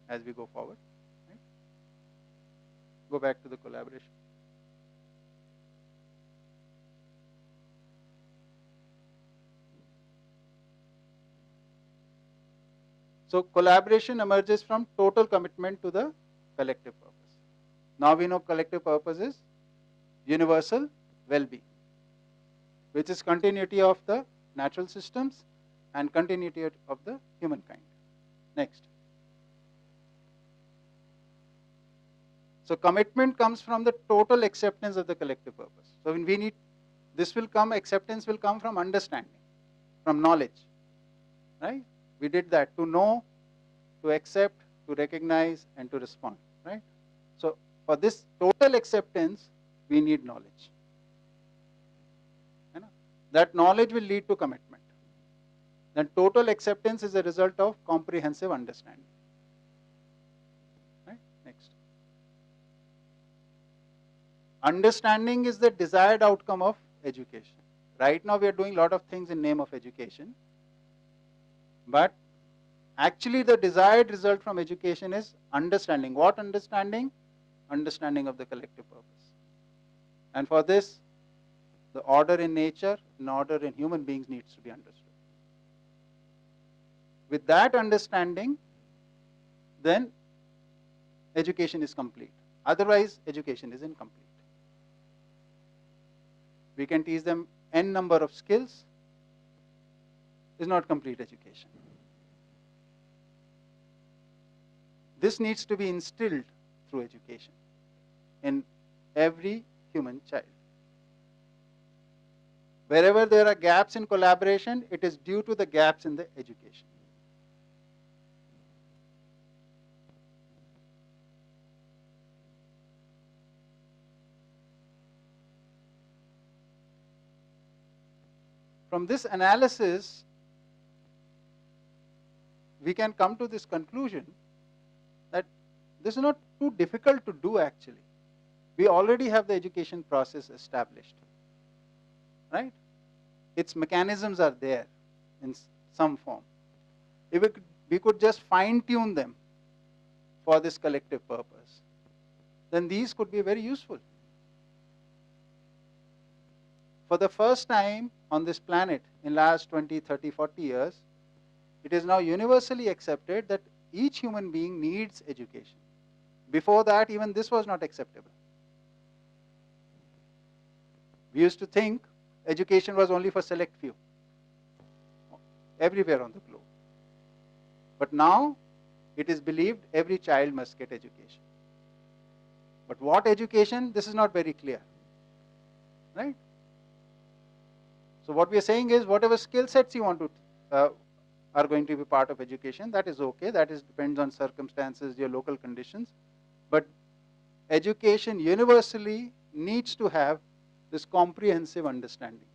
as we go forward. Right? Go back to the collaboration. So collaboration emerges from total commitment to the collective purpose. Now we know collective purpose is universal well-being, which is continuity of the natural systems and continuity of the humankind. Next. So commitment comes from the total acceptance of the collective purpose. So when we need, acceptance will come from understanding, from knowledge, right? We did that, to know, to accept, to recognize, and to respond, right? So for this total acceptance, we need knowledge. That knowledge will lead to commitment. then total acceptance is a result of comprehensive understanding. Right? Next. Understanding is the desired outcome of education. Right now we are doing a lot of things in name of education, but actually the desired result from education is understanding. What understanding? Understanding of the collective purpose. And for this, the order in nature and order in human beings needs to be understood. With that understanding, then education is complete. Otherwise, education is incomplete. We can teach them n number of skills, is not complete education. This needs to be instilled through education in every human child. Wherever there are gaps in collaboration, it is due to the gaps in the education. From this analysis, we can come to this conclusion that this is not too difficult to do actually. We already have the education process established, right? Its mechanisms are there in some form. If we could just fine-tune them for this collective purpose, then these could be very useful. For the first time on this planet in last 20, 30, 40 years, it is now universally accepted that each human being needs education. Before that, even this was not acceptable. We used to think education was only for select few, everywhere on the globe. But now, it is believed every child must get education. But what education? This is not very clear, right? So what we are saying is, whatever skill sets you want to are going to be part of education, that is okay. That is depends on circumstances, your local conditions. But education universally needs to have this comprehensive understanding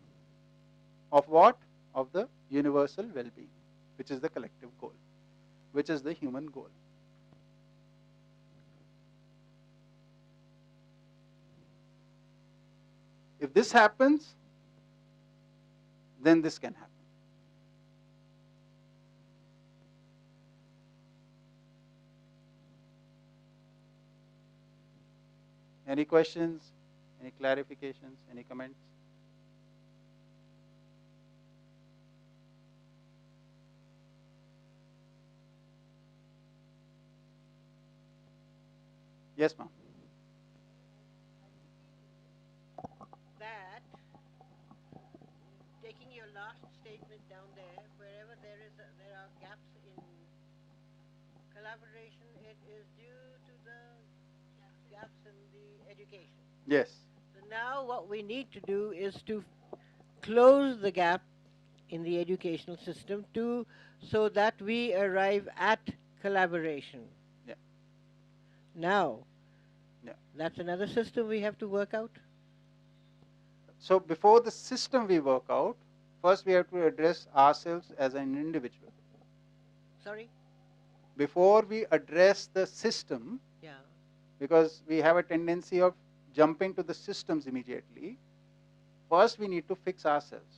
of what? Of the universal well-being, which is the collective goal, which is the human goal. If this happens, then this can happen. Any questions? Any clarifications? Any comments? Yes, ma'am. That, taking your last statement down there, wherever there are gaps in collaboration, it is due to the gaps in the education. Yes. So now what we need to do is to close the gap in the educational system so that we arrive at collaboration. Yeah. Now, yeah. That's another system we have to work out. So before the system we work out, first we have to address ourselves as an individual. Sorry? Before we address the system, yeah, because we have a tendency of jumping to the systems immediately, first we need to fix ourselves.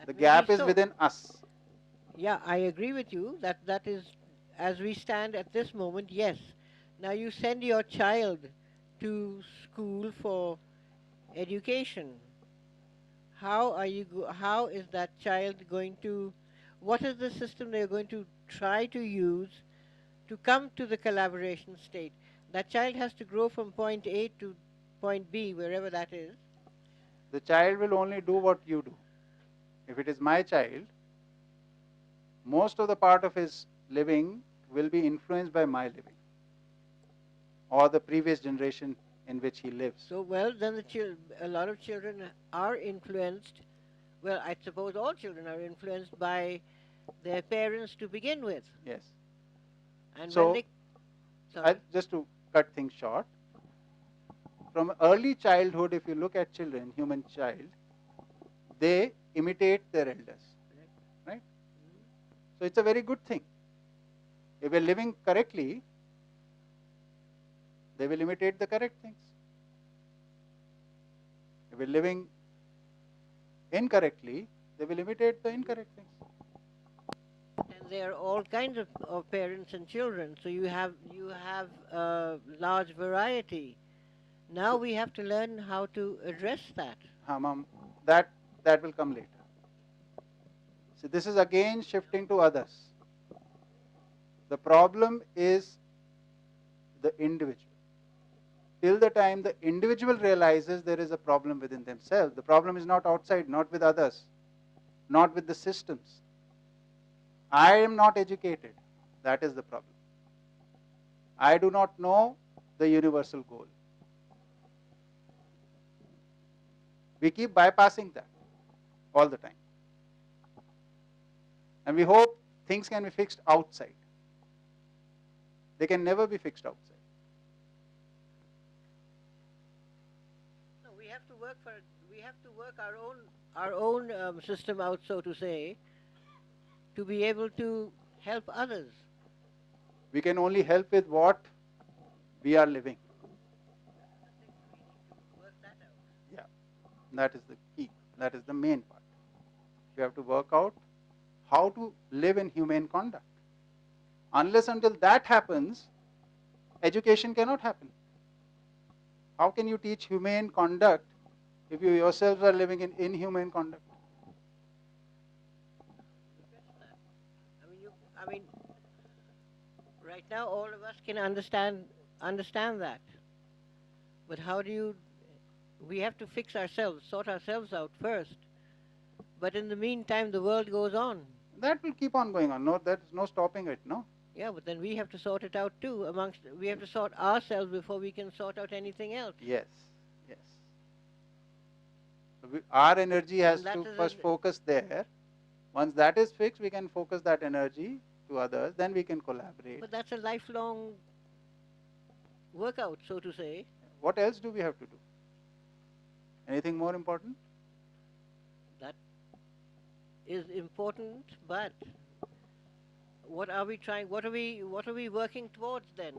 The gap is within us. Yeah, I agree with you. That is, as we stand at this moment, yes. Now you send your child to school for education. How is that child going to, what is the system they're going to try to use to come to the collaboration state? That child has to grow from point A to point B, wherever that is. The child will only do what you do. If it is my child, most of the part of his living will be influenced by my living or the previous generation in which he lives. So, well, then a lot of children are influenced, well, I suppose all children are influenced by their parents to begin with. Yes. And so, when they, just to cut things short, from early childhood, if you look at children, human child, they imitate their elders. So it's a very good thing. If we're living correctly, they will imitate the correct things. If we're living incorrectly, they will imitate the incorrect things. And there are all kinds of parents and children, so you have a large variety. Now we have to learn how to address that. Ma'am, that will come later. So this is again shifting to others. The problem is the individual. Till the time the individual realizes there is a problem within themselves, the problem is not outside, not with others, not with the systems. I am not educated. That is the problem. I do not know the universal goal. We keep bypassing that all the time. And we hope things can be fixed outside. They can never be fixed outside. No, we have to work our own system out, so to say, to be able to help others. We can only help with what we are living. Work that out. Yeah, that is the key. That is the main part. We have to work out how to live in humane conduct. Unless until that happens, education cannot happen. How can you teach humane conduct if you yourselves are living in inhumane conduct? I mean, right now all of us can understand that. But how do you? We have to fix ourselves, sort ourselves out first. But in the meantime, the world goes on. That will keep on going on. No, there is no stopping it. No. Yeah, but then we have to sort it out too. We have to sort ourselves before we can sort out anything else. Yes, yes. So our energy has to first focus there. Once that is fixed, we can focus that energy to others. Then we can collaborate. But that's a lifelong workout, so to say. What else do we have to do? Anything more important? That is important, but what are we trying? What are we working towards then?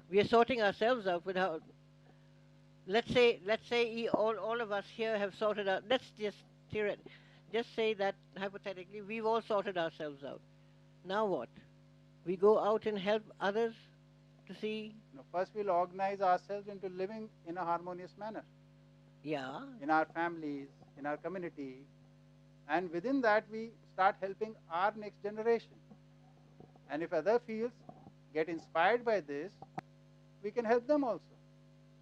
We are sorting ourselves out without. Let's say all of us here have sorted out. Let's just say that hypothetically we've all sorted ourselves out. Now what? We go out and help others to see. No, first we'll organize ourselves into living in a harmonious manner. Yeah. In our families, in our community, and within that we start helping our next generation. And if other fields get inspired by this, we can help them also.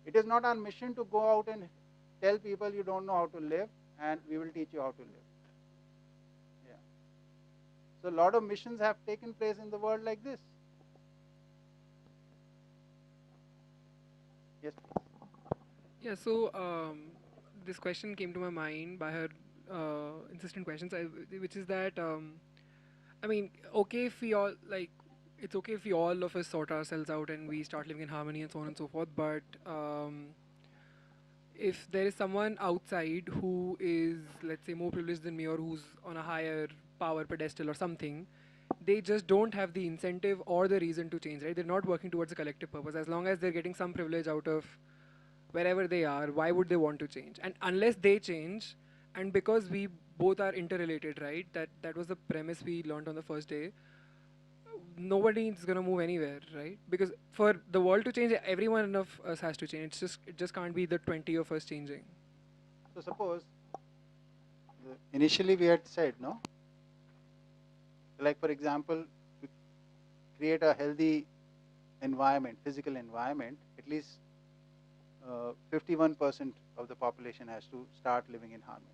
It is not our mission to go out and tell people you don't know how to live and we will teach you how to live. Yeah. So a lot of missions have taken place in the world like this. Yes, please. Yeah, so this question came to my mind by her insistent questions, which is that, I mean, okay if we all, like, it's okay if we all of us sort ourselves out and we start living in harmony and so on and so forth, but if there is someone outside who is, let's say, more privileged than me or who's on a higher power pedestal or something, they just don't have the incentive or the reason to change, right? They're not working towards a collective purpose. As long as they're getting some privilege out of wherever they are, why would they want to change? And unless they change, and because we both are interrelated, right? That was the premise we learned on the first day. Nobody is gonna move anywhere, right? Because for the world to change, every one of us has to change. It just can't be the 20 of us changing. So suppose initially we had said, no? Like for example, to create a healthy environment, physical environment, at least 51% of the population has to start living in harmony.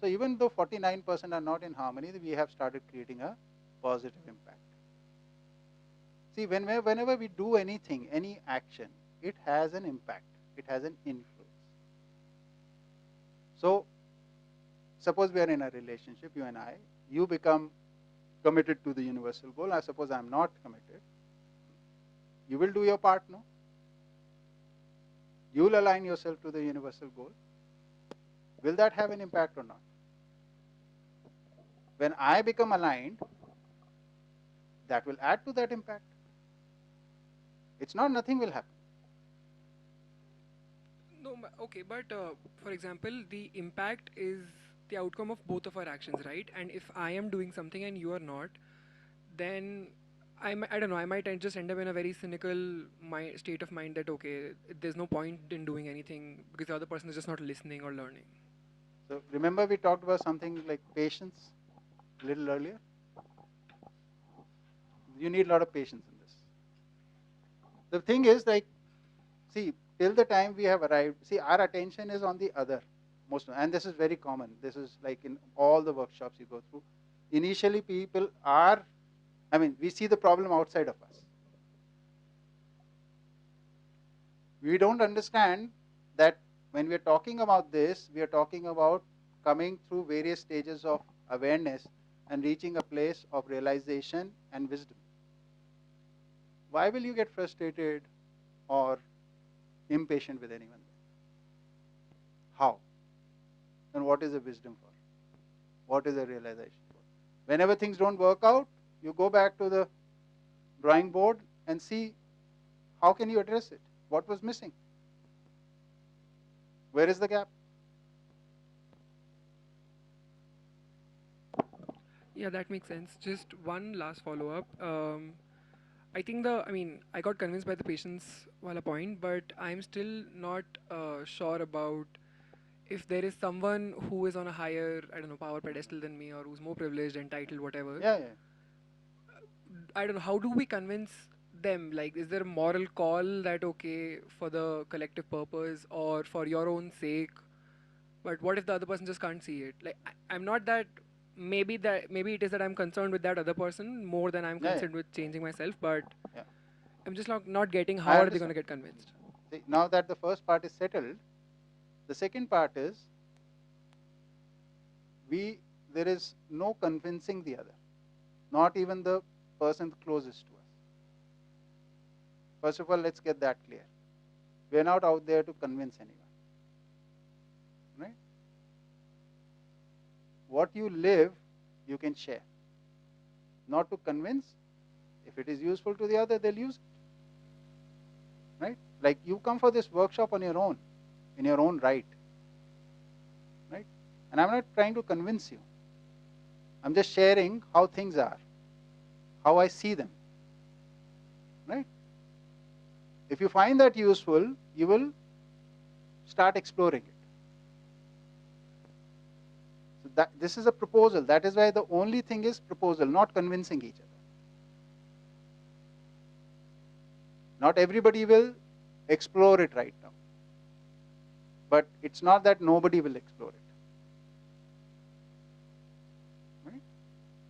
So even though 49% are not in harmony, we have started creating a positive impact. See, whenever we do anything, any action, it has an impact. It has an influence. So suppose we are in a relationship, you and I, you become committed to the universal goal. I suppose I am not committed. You will do your part, no? You will align yourself to the universal goal. Will that have an impact or not? When I become aligned, that will add to that impact. It's not nothing will happen. No, okay, but for example, the impact is the outcome of both of our actions, right? And if I am doing something and you are not, then I don't know, I might just end up in a very cynical state of mind that, okay, there's no point in doing anything because the other person is just not listening or learning. So remember we talked about something like patience a little earlier? You need a lot of patience in this. The thing is, like, see, till the time we have arrived, see, our attention is on the other. And this is very common. This is like in all the workshops you go through. Initially, people are, we see the problem outside of us. We don't understand that when we are talking about this, we are talking about coming through various stages of awareness and reaching a place of realization and wisdom. Why will you get frustrated or impatient with anyone? How? And what is the wisdom for? What is the realization for? Whenever things don't work out, you go back to the drawing board and see how can you address it? What was missing? Where is the gap? Yeah, that makes sense. Just one last follow-up. I think I got convinced by the patience wala point, but I'm still not sure about if there is someone who is on a higher, I don't know, power pedestal than me or who's more privileged, entitled, whatever. Yeah. I don't know, how do we convince them? Like, is there a moral call that, okay, for the collective purpose or for your own sake? But what if the other person just can't see it? Like, I'm not that. Maybe it is that I'm concerned with that other person more than I'm concerned with changing myself. But I'm just not getting how are they going to get convinced. See, now that the first part is settled, the second part is there is no convincing the other, not even the person closest to us. First of all, let's get that clear. We are not out there to convince anyone. Right? What you live, you can share. Not to convince. If it is useful to the other, they'll use it. Right? Like you come for this workshop on your own, in your own right. Right? And I'm not trying to convince you. I'm just sharing how things are, how I see them. Right? If you find that useful, you will start exploring it. So this is a proposal. That is why the only thing is proposal, not convincing each other. Not everybody will explore it right now. But it's not that nobody will explore it. Right?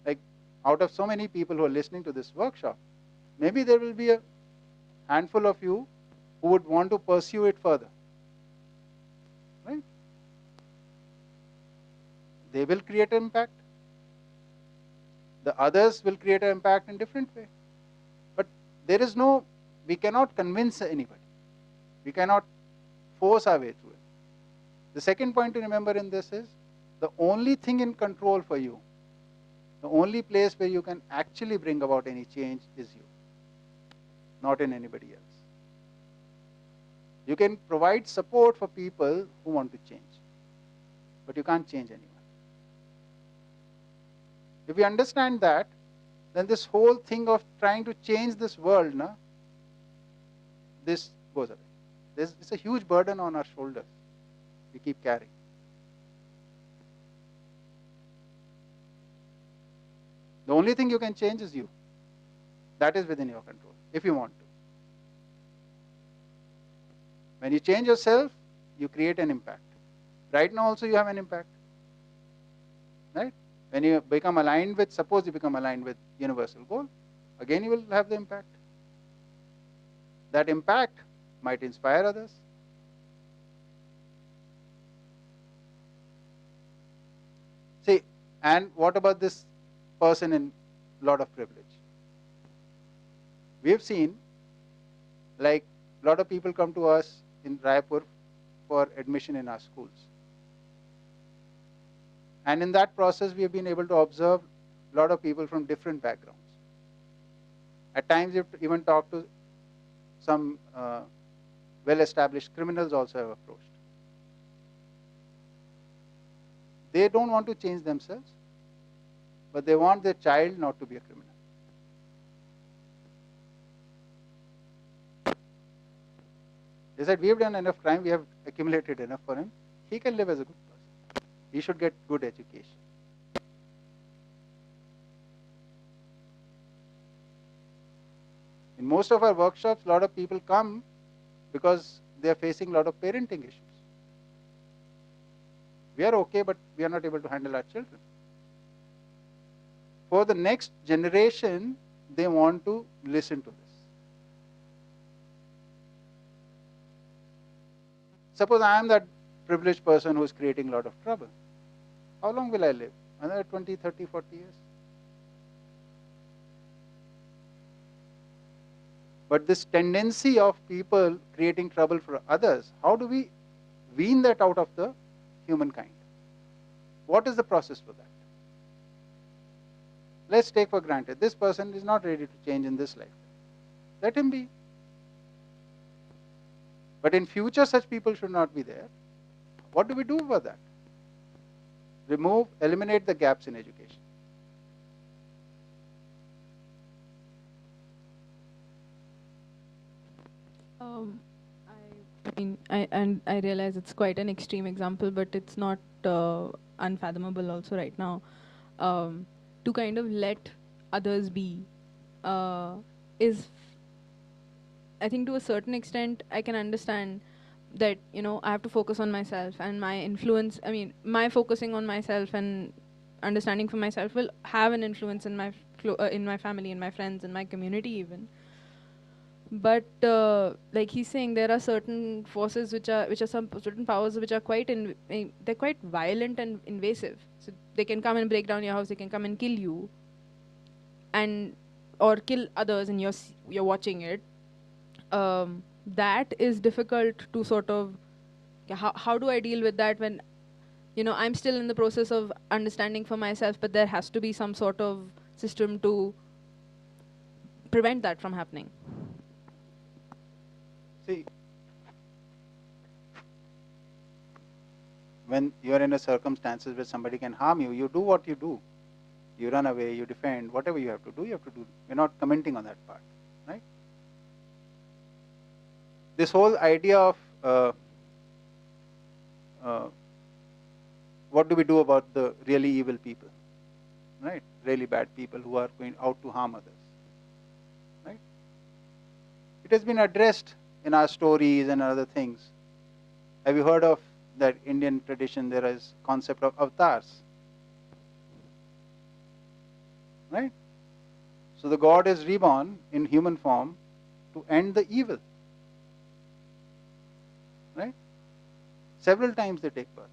Like out of so many people who are listening to this workshop, maybe there will be a handful of you who would want to pursue it further. Right? They will create an impact. The others will create an impact in different way. But we cannot convince anybody. We cannot force our way through it. The second point to remember in this is, the only thing in control for you, the only place where you can actually bring about any change is you, not in anybody else. You can provide support for people who want to change, but you can't change anyone. If we understand that, then this whole thing of trying to change this world, this goes away. It's a huge burden on our shoulders we keep carrying. The only thing you can change is you. That is within your control, if you want to. When you change yourself, you create an impact. Right now also you have an impact. Right? When you become aligned with, suppose you become aligned with universal goal, again you will have the impact. That impact might inspire others. See, and what about this person in lot of privilege? We have seen, like, a lot of people come to us in Raipur for admission in our schools. And in that process, we have been able to observe a lot of people from different backgrounds. At times, you even talk to some well-established criminals also have approached. They don't want to change themselves, but they want their child not to be a criminal. They said, we have done enough crime, we have accumulated enough for him. He can live as a good person. He should get good education. In most of our workshops, a lot of people come because they are facing a lot of parenting issues. We are okay, but we are not able to handle our children. For the next generation, they want to listen to this. Suppose I am that privileged person who is creating a lot of trouble. How long will I live? Another 20, 30, 40 years? But this tendency of people creating trouble for others, how do we wean that out of the humankind? What is the process for that? Let's take for granted this person is not ready to change in this lifetime. Let him be. But in future, such people should not be there. What do we do for that? Eliminate the gaps in education. I realize it's quite an extreme example, but it's not unfathomable also right now. To kind of let others be is, I think to a certain extent, I can understand that, I have to focus on myself and my influence. I mean, my focusing on myself and understanding for myself will have an influence in my family, in my friends, in my community even. But like he's saying, there are certain forces which are some certain powers which are they're quite violent and invasive. So they can come and break down your house. They can come and kill you, or kill others, and you're watching it. That is difficult to sort of. How do I deal with that when, I'm still in the process of understanding for myself, but there has to be some sort of system to prevent that from happening. See, when you are in a circumstances where somebody can harm you, you do what you do. You run away, you defend, whatever you have to do, you have to do. You're not commenting on that part, right? This whole idea of what do we do about the really evil people, right? Really bad people who are going out to harm others, right? It has been addressed in our stories and other things. Have you heard of that Indian tradition? There is concept of avatars, right? So the God is reborn in human form to end the evil, right? Several times they take birth.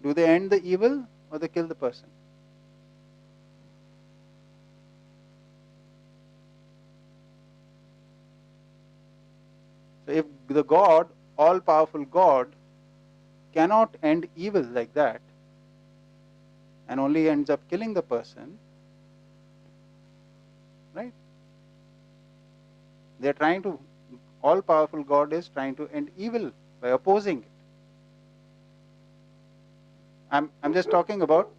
Do they end the evil or they kill the person? So if the God, all-powerful God, cannot end evil like that and only ends up killing the person, right? They're trying to, all-powerful God is trying to end evil by opposing it. I'm just talking about,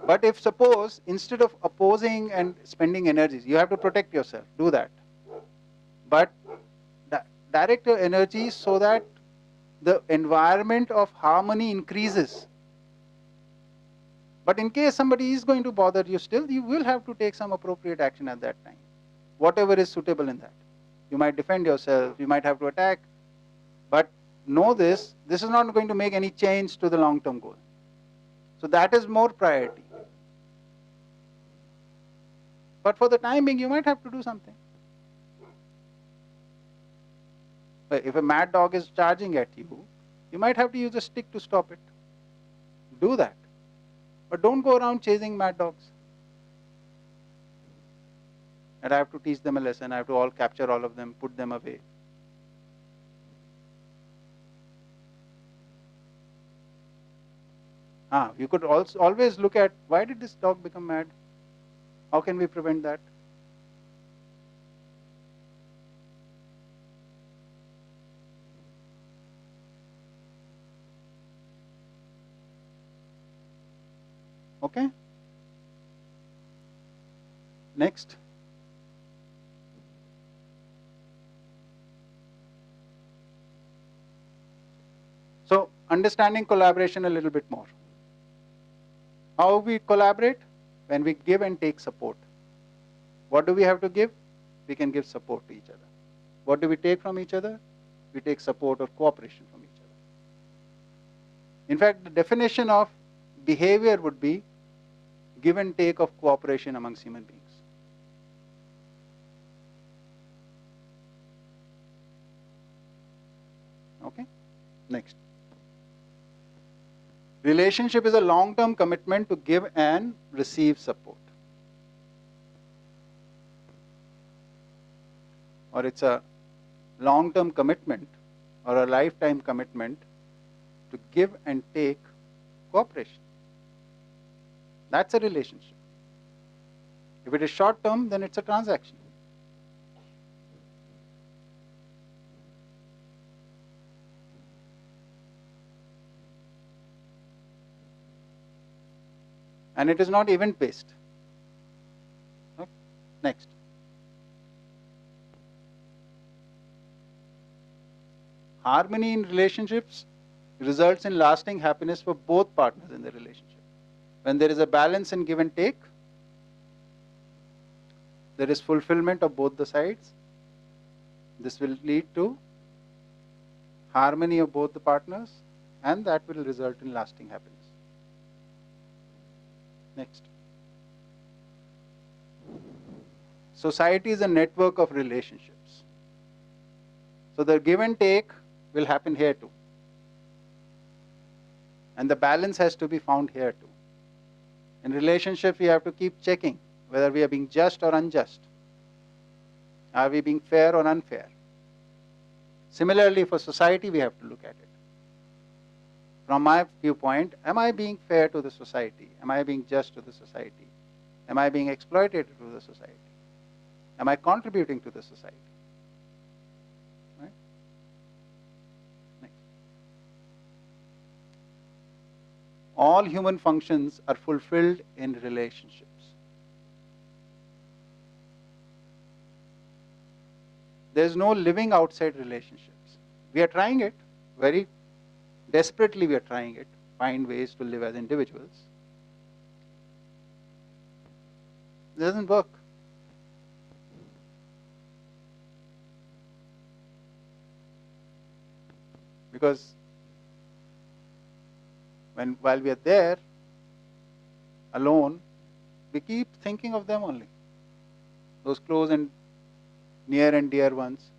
but if suppose instead of opposing and spending energies, you have to protect yourself, do that. But direct your energies so that the environment of harmony increases. But in case somebody is going to bother you still, you will have to take some appropriate action at that time, whatever is suitable in that. You might defend yourself, you might have to attack, but know this is not going to make any change to the long-term goal. So that is more priority. But for the time being, you might have to do something. If a mad dog is charging at you, you might have to use a stick to stop it. Do that. But don't go around chasing mad dogs. And I have to teach them a lesson. I have to capture all of them, put them away. You could also always look at, why did this dog become mad? How can we prevent that? Okay. Next. So, understanding collaboration a little bit more. How we collaborate? When we give and take support. What do we have to give? We can give support to each other. What do we take from each other? We take support or cooperation from each other. In fact, the definition of behavior would be give and take of cooperation amongst human beings. Okay? Next. Relationship is a long-term commitment to give and receive support. Or it's a long-term commitment or a lifetime commitment to give and take cooperation. That's a relationship. If it is short-term, then it's a transaction. And it is not event-based. Okay. Next. Harmony in relationships results in lasting happiness for both partners in the relationship. When there is a balance in give and take, there is fulfillment of both the sides. This will lead to harmony of both the partners, and that will result in lasting happiness. Next. Society is a network of relationships. So the give and take will happen here too. And the balance has to be found here too. In relationships, we have to keep checking whether we are being just or unjust. Are we being fair or unfair? Similarly, for society, we have to look at it. From my viewpoint, am I being fair to the society? Am I being just to the society? Am I being exploited to the society? Am I contributing to the society? Right? Next. All human functions are fulfilled in relationships. There is no living outside relationships. We are trying it very desperately, we are trying it, find ways to live as individuals. It doesn't work. Because while we are there, alone, we keep thinking of them only. Those close and near and dear ones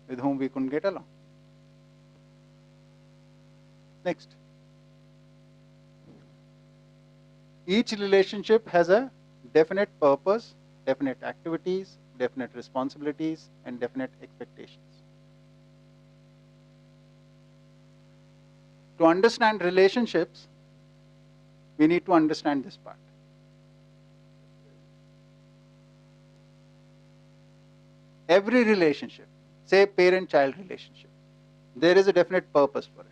with whom we couldn't get along. Next. Each relationship has a definite purpose, definite activities, definite responsibilities, and definite expectations. To understand relationships, we need to understand this part. Every relationship, say parent-child relationship, there is a definite purpose for it.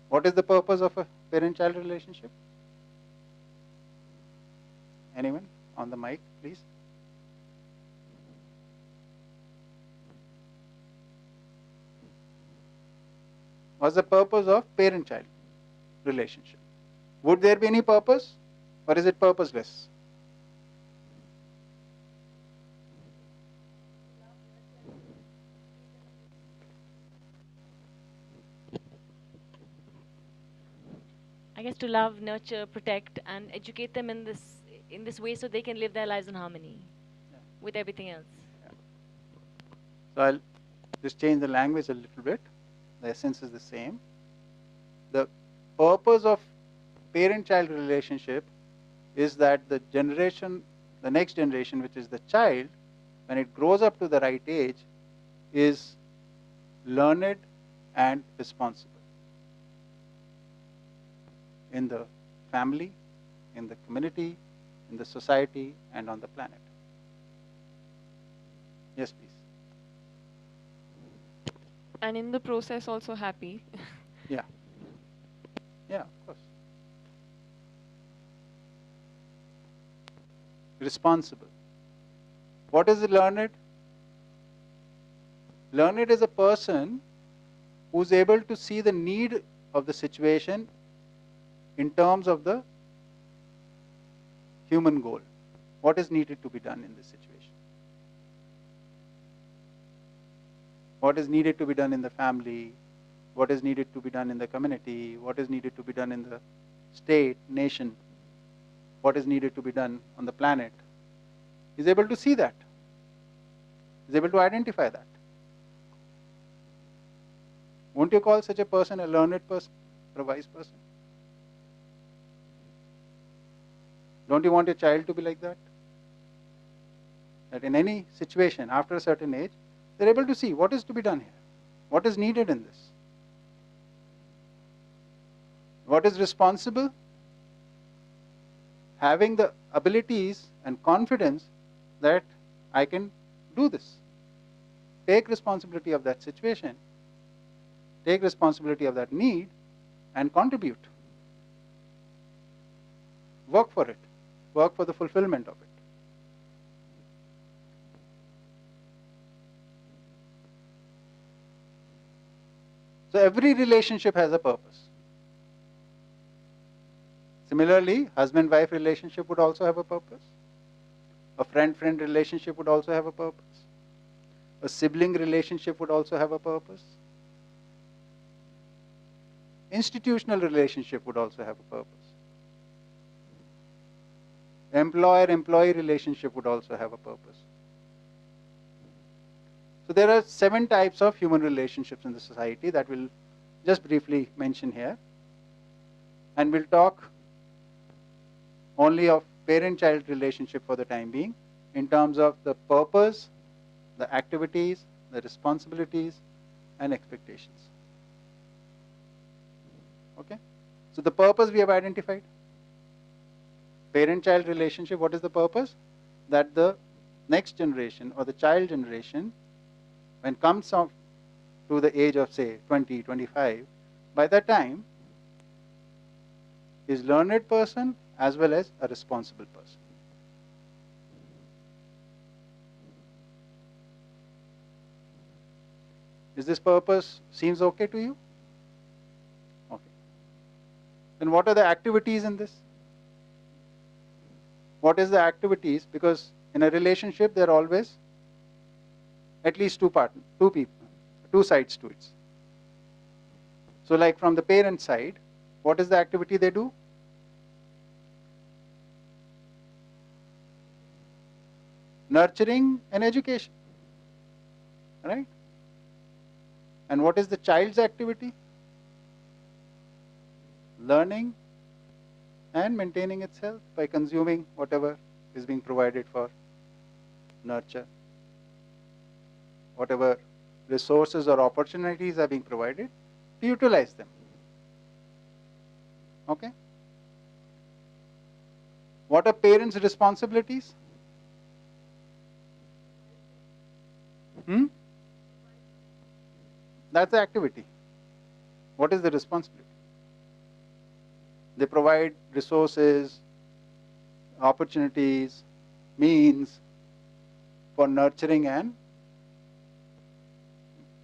What is the purpose of a parent-child relationship? Anyone on the mic, please? What's the purpose of parent-child relationship? Would there be any purpose, or is it purposeless? I guess to love, nurture, protect, and educate them in this way so they can live their lives in harmony with everything else. So I'll just change the language a little bit. The essence is the same. The purpose of parent-child relationship is that the next generation, which is the child, when it grows up to the right age, is learned and responsible. in the family, in the community, in the society, and on the planet. Yes, please. And in the process also happy. Yeah. Yeah, of course. Responsible. What is learned? Learned is a person who's able to see the need of the situation in terms of the human goal. What is needed to be done in this situation? What is needed to be done in the family? What is needed to be done in the community? What is needed to be done in the state, nation? What is needed to be done on the planet? Is able to see that. Is able to identify that. Won't you call such a person a learned person, or a wise person? Don't you want your child to be like that? That in any situation, after a certain age, they're able to see what is to be done here, what is needed in this, what is responsible, having the abilities and confidence that I can do this. Take responsibility of that situation, take responsibility of that need, and contribute. Work for it, work for the fulfillment of it. So every relationship has a purpose. Similarly, husband-wife relationship would also have a purpose. A friend-friend relationship would also have a purpose. A sibling relationship would also have a purpose. Institutional relationship would also have a purpose. Employer-employee relationship would also have a purpose. So there are 7 types of human relationships in the society that we'll just briefly mention here. And we'll talk only of parent-child relationship for the time being in terms of the purpose, the activities, the responsibilities, and expectations. Okay? So the purpose we have identified. Parent-child relationship, what is the purpose? That the next generation or the child generation, when comes up to the age of say 20, 25, by that time is learned person as well as a responsible person. Is this purpose seems okay to you? Okay. Then what are the activities in this? What is the activities? Because in a relationship there are always at least two people, two sides to it. So like from the parent side, what is the activity they do? Nurturing and education, right? And what is the child's activity? Learning and maintaining its health by consuming whatever is being provided for nurture. Whatever resources or opportunities are being provided, to utilize them. Okay? What are parents' responsibilities? That's the activity. What is the responsibility? They provide resources, opportunities, means for nurturing and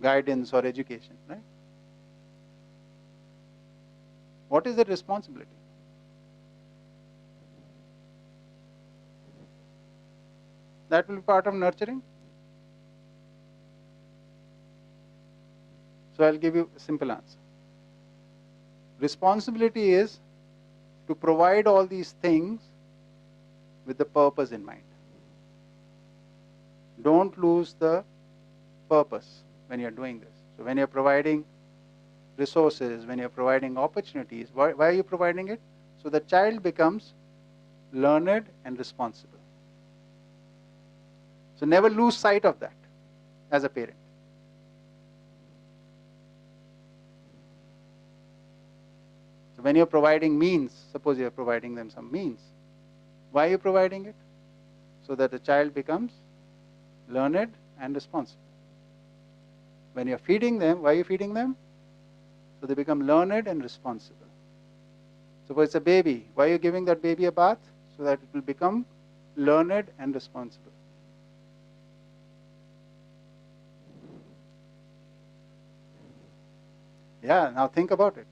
guidance or education, right? What is the responsibility? That will be part of nurturing. So I'll give you a simple answer. Responsibility is to provide all these things with the purpose in mind. Don't lose the purpose when you're doing this. So when you're providing resources, when you're providing opportunities, why are you providing it? So the child becomes learned and responsible. So never lose sight of that as a parent. So when you're providing means, suppose you're providing them some means, why are you providing it? So that the child becomes learned and responsible. When you're feeding them, why are you feeding them? So they become learned and responsible. Suppose it's a baby, why are you giving that baby a bath? So that it will become learned and responsible. Yeah, now think about it.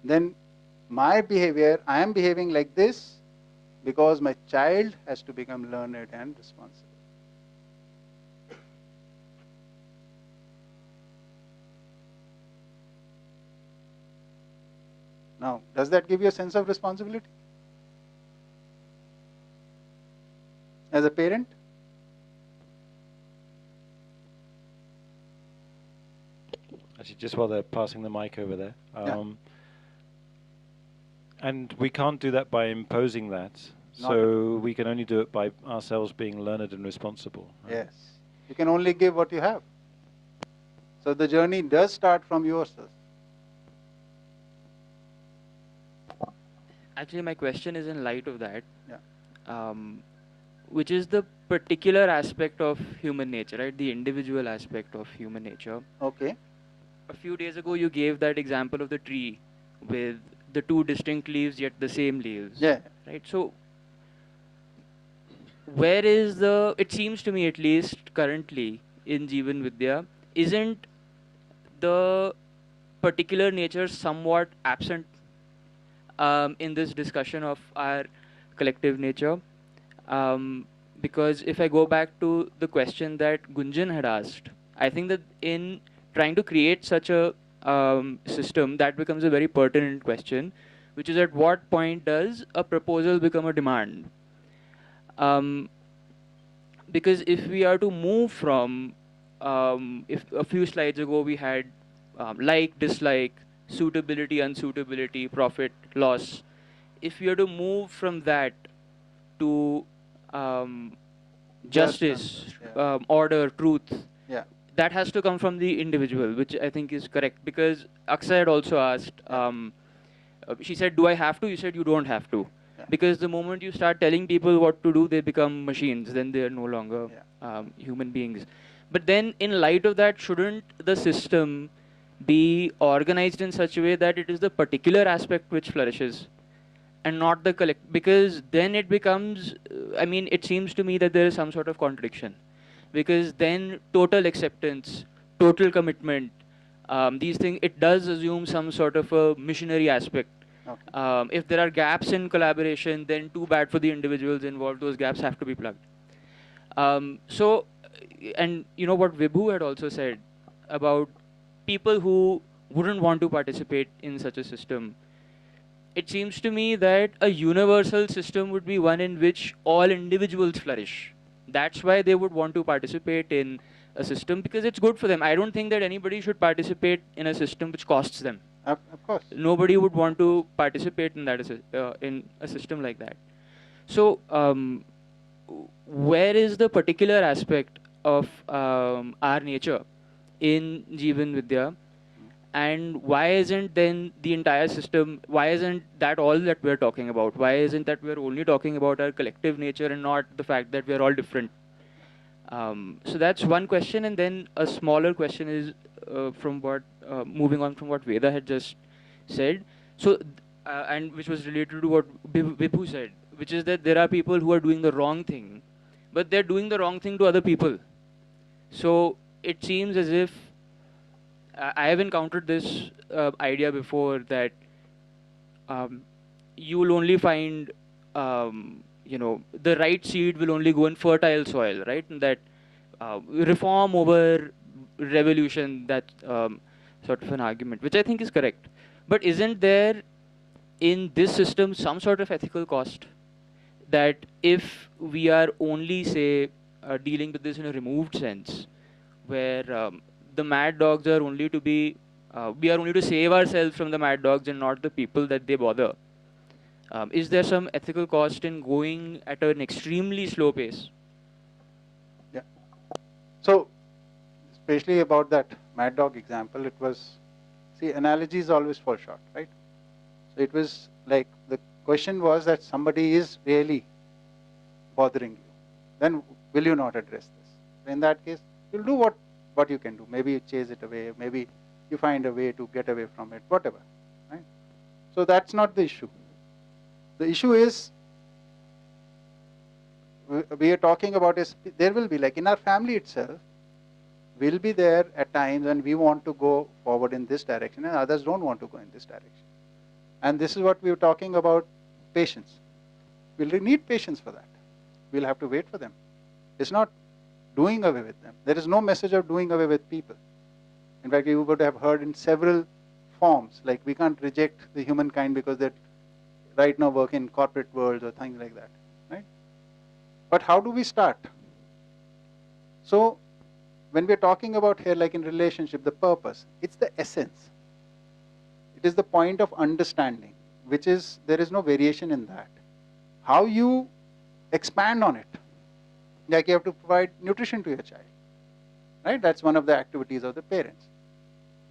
Then my behavior, I am behaving like this because my child has to become learned and responsible. Now, does that give you a sense of responsibility? As a parent? Actually, just while they're passing the mic over there. Yeah. And we can't do that by imposing that. So we can only do it by ourselves being learned and responsible. Right? Yes. You can only give what you have. So the journey does start from yourself. Actually, my question is in light of that. Yeah. Which is the particular aspect of human nature, right? The individual aspect of human nature. Okay. A few days ago, you gave that example of the tree with the two distinct leaves yet the same leaves. Yeah. Right. So, where is the? It seems to me, at least currently in Jeevan Vidya, isn't the particular nature somewhat absent in this discussion of our collective nature? Because if I go back to the question that Gunjan had asked, I think that in trying to create such a system, that becomes a very pertinent question, which is at what point does a proposal become a demand? Because if we are to move from, if a few slides ago we had like, dislike, suitability, unsuitability, profit, loss, if we are to move from that to justice, order, truth, yeah, that has to come from the individual, which I think is correct. Because Aksa had also asked, she said, do I have to? You said you don't have to. Yeah. Because the moment you start telling people what to do, they become machines. Then they are no longer human beings. But then in light of that, shouldn't the system be organized in such a way that it is the particular aspect which flourishes and not the collect? Because then it becomes, I mean, it seems to me that there is some sort of contradiction. Because then total acceptance, total commitment, these things, it does assume some sort of a missionary aspect. Okay. If there are gaps in collaboration, then too bad for the individuals involved. Those gaps have to be plugged. So, and you know what Vibhu had also said about people who wouldn't want to participate in such a system. It seems to me that a universal system would be one in which all individuals flourish. That's why they would want to participate in a system, because it's good for them. I don't think that anybody should participate in a system which costs them. Of course. Nobody would want to participate in that in a system like that. So, where is the particular aspect of our nature in Jeevan Vidya? And why isn't then the entire system, why isn't that all that we're talking about? Why isn't that we're only talking about our collective nature and not the fact that we're all different? So that's one question. And then a smaller question is from what, moving on from what Veda had just said. So, and which was related to what Vibhu said, which is that there are people who are doing the wrong thing, but they're doing the wrong thing to other people. So it seems as if I have encountered this idea before that you will only find, the right seed will only go in fertile soil, right? And that reform over revolution, that's sort of an argument, which I think is correct. But isn't there in this system some sort of ethical cost that if we are only, say, dealing with this in a removed sense, where the mad dogs are only to be, we are only to save ourselves from the mad dogs and not the people that they bother. Is there some ethical cost in going at an extremely slow pace? Yeah. So, especially about that Mad Dog example, it was, see, analogies always fall short, right? So it was like the question was that somebody is really bothering you. Then will you not address this? In that case, you'll do what you can do. Maybe you chase it away. Maybe you find a way to get away from it. Whatever, right? So that's not the issue. The issue is we are talking about is there will be, like in our family itself, we'll be there at times when we want to go forward in this direction and others don't want to go in this direction. And this is what we were talking about, patience. We'll need patience for that. We'll have to wait for them. It's not doing away with them. There is no message of doing away with people. In fact, you would have heard in several forms, like we can't reject the humankind because they right now work in corporate worlds or things like that, right? But how do we start? So when we're talking about here, like in relationship, the purpose, it's the essence. It is the point of understanding, which is, there is no variation in that. How you expand on it. Like you have to provide nutrition to your child, right? That's one of the activities of the parents.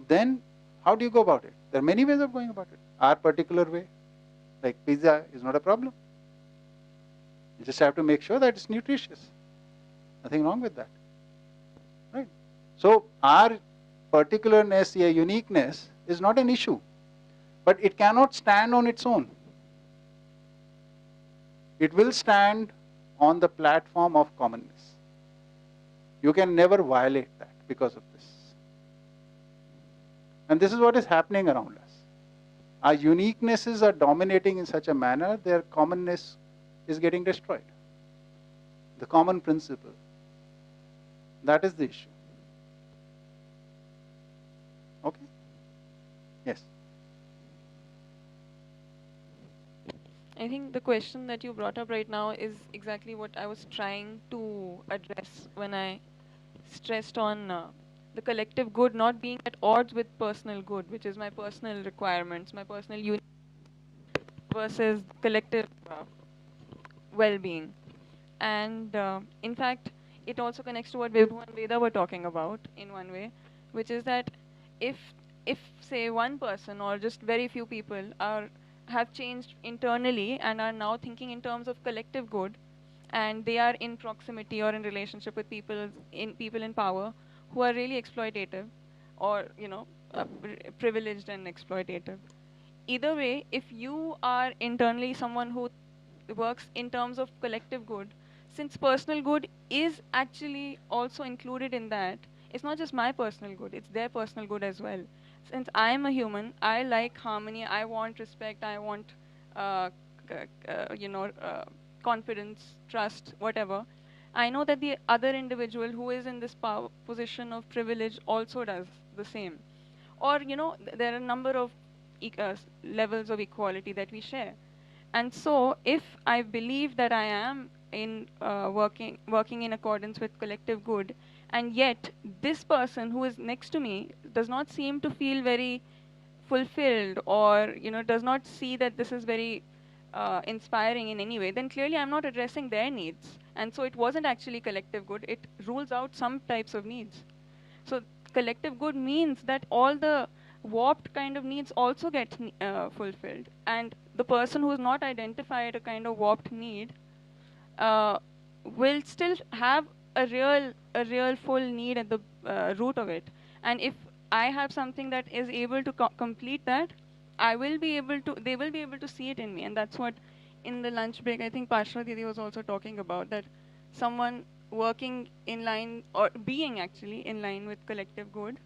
Then how do you go about it? There are many ways of going about it. Our particular way, like pizza, is not a problem. You just have to make sure that it's nutritious. Nothing wrong with that, right? So our particularness, a uniqueness, is not an issue, but it cannot stand on its own. It will stand on the platform of commonness. You can never violate that because of this. And this is what is happening around us. Our uniquenesses are dominating in such a manner, their commonness is getting destroyed. The common principle. That is the issue. Okay? Yes. I think the question that you brought up right now is exactly what I was trying to address when I stressed on the collective good not being at odds with personal good, which is my personal requirements, my personal unity versus collective well-being. And in fact, it also connects to what Vibhu and Veda were talking about in one way, which is that if if say one person or just very few people have changed internally and are now thinking in terms of collective good, and they are in proximity or in relationship with people in power who are really exploitative or privileged and exploitative. Either way, if you are internally someone who works in terms of collective good, since personal good is actually also included in that, it's not just my personal good, it's their personal good as well. Since I am a human, I like harmony, I want respect, I want uh, confidence, trust, whatever. I know that the other individual who is in this position of privilege also does the same. Or, there are a number of levels of equality that we share. And so, if I believe that I am in working in accordance with collective good, and yet this person who is next to me does not seem to feel very fulfilled, or does not see that this is very inspiring in any way, then clearly I'm not addressing their needs. And so it wasn't actually collective good. It rules out some types of needs. So collective good means that all the warped kind of needs also get fulfilled, and the person who is not identified a kind of warped need uh, will still have a real full need at the root of it. And if I have something that is able to complete that, they will be able to see it in me. And that's what in the lunch break I think Pashra Didi was also talking about, that someone working in line or being actually in line with collective good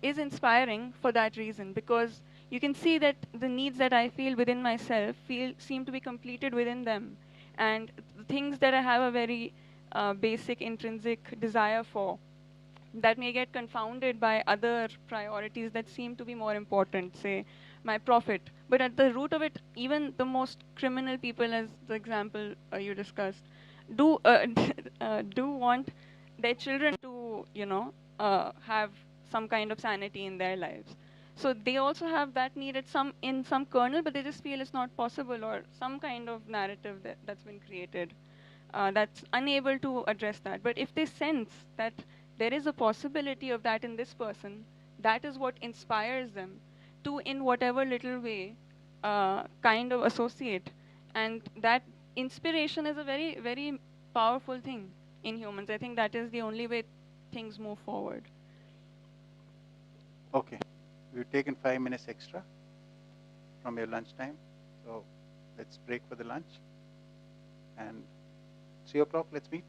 is inspiring for that reason, because you can see that the needs that I feel within myself seem to be completed within them, and the things that I have a very basic intrinsic desire for that may get confounded by other priorities that seem to be more important, say my profit. But at the root of it, even the most criminal people, as the example you discussed, do want their children to have some kind of sanity in their lives. So they also have that need at in some kernel, but they just feel it's not possible, or some kind of narrative that's been created that's unable to address that. But if they sense that there is a possibility of that in this person, that is what inspires them to, in whatever little way, kind of associate. And that inspiration is a very, very powerful thing in humans. I think that is the only way things move forward. Okay. We've taken 5 minutes extra from your lunch time. So let's break for the lunch. And 3 o'clock, let's meet.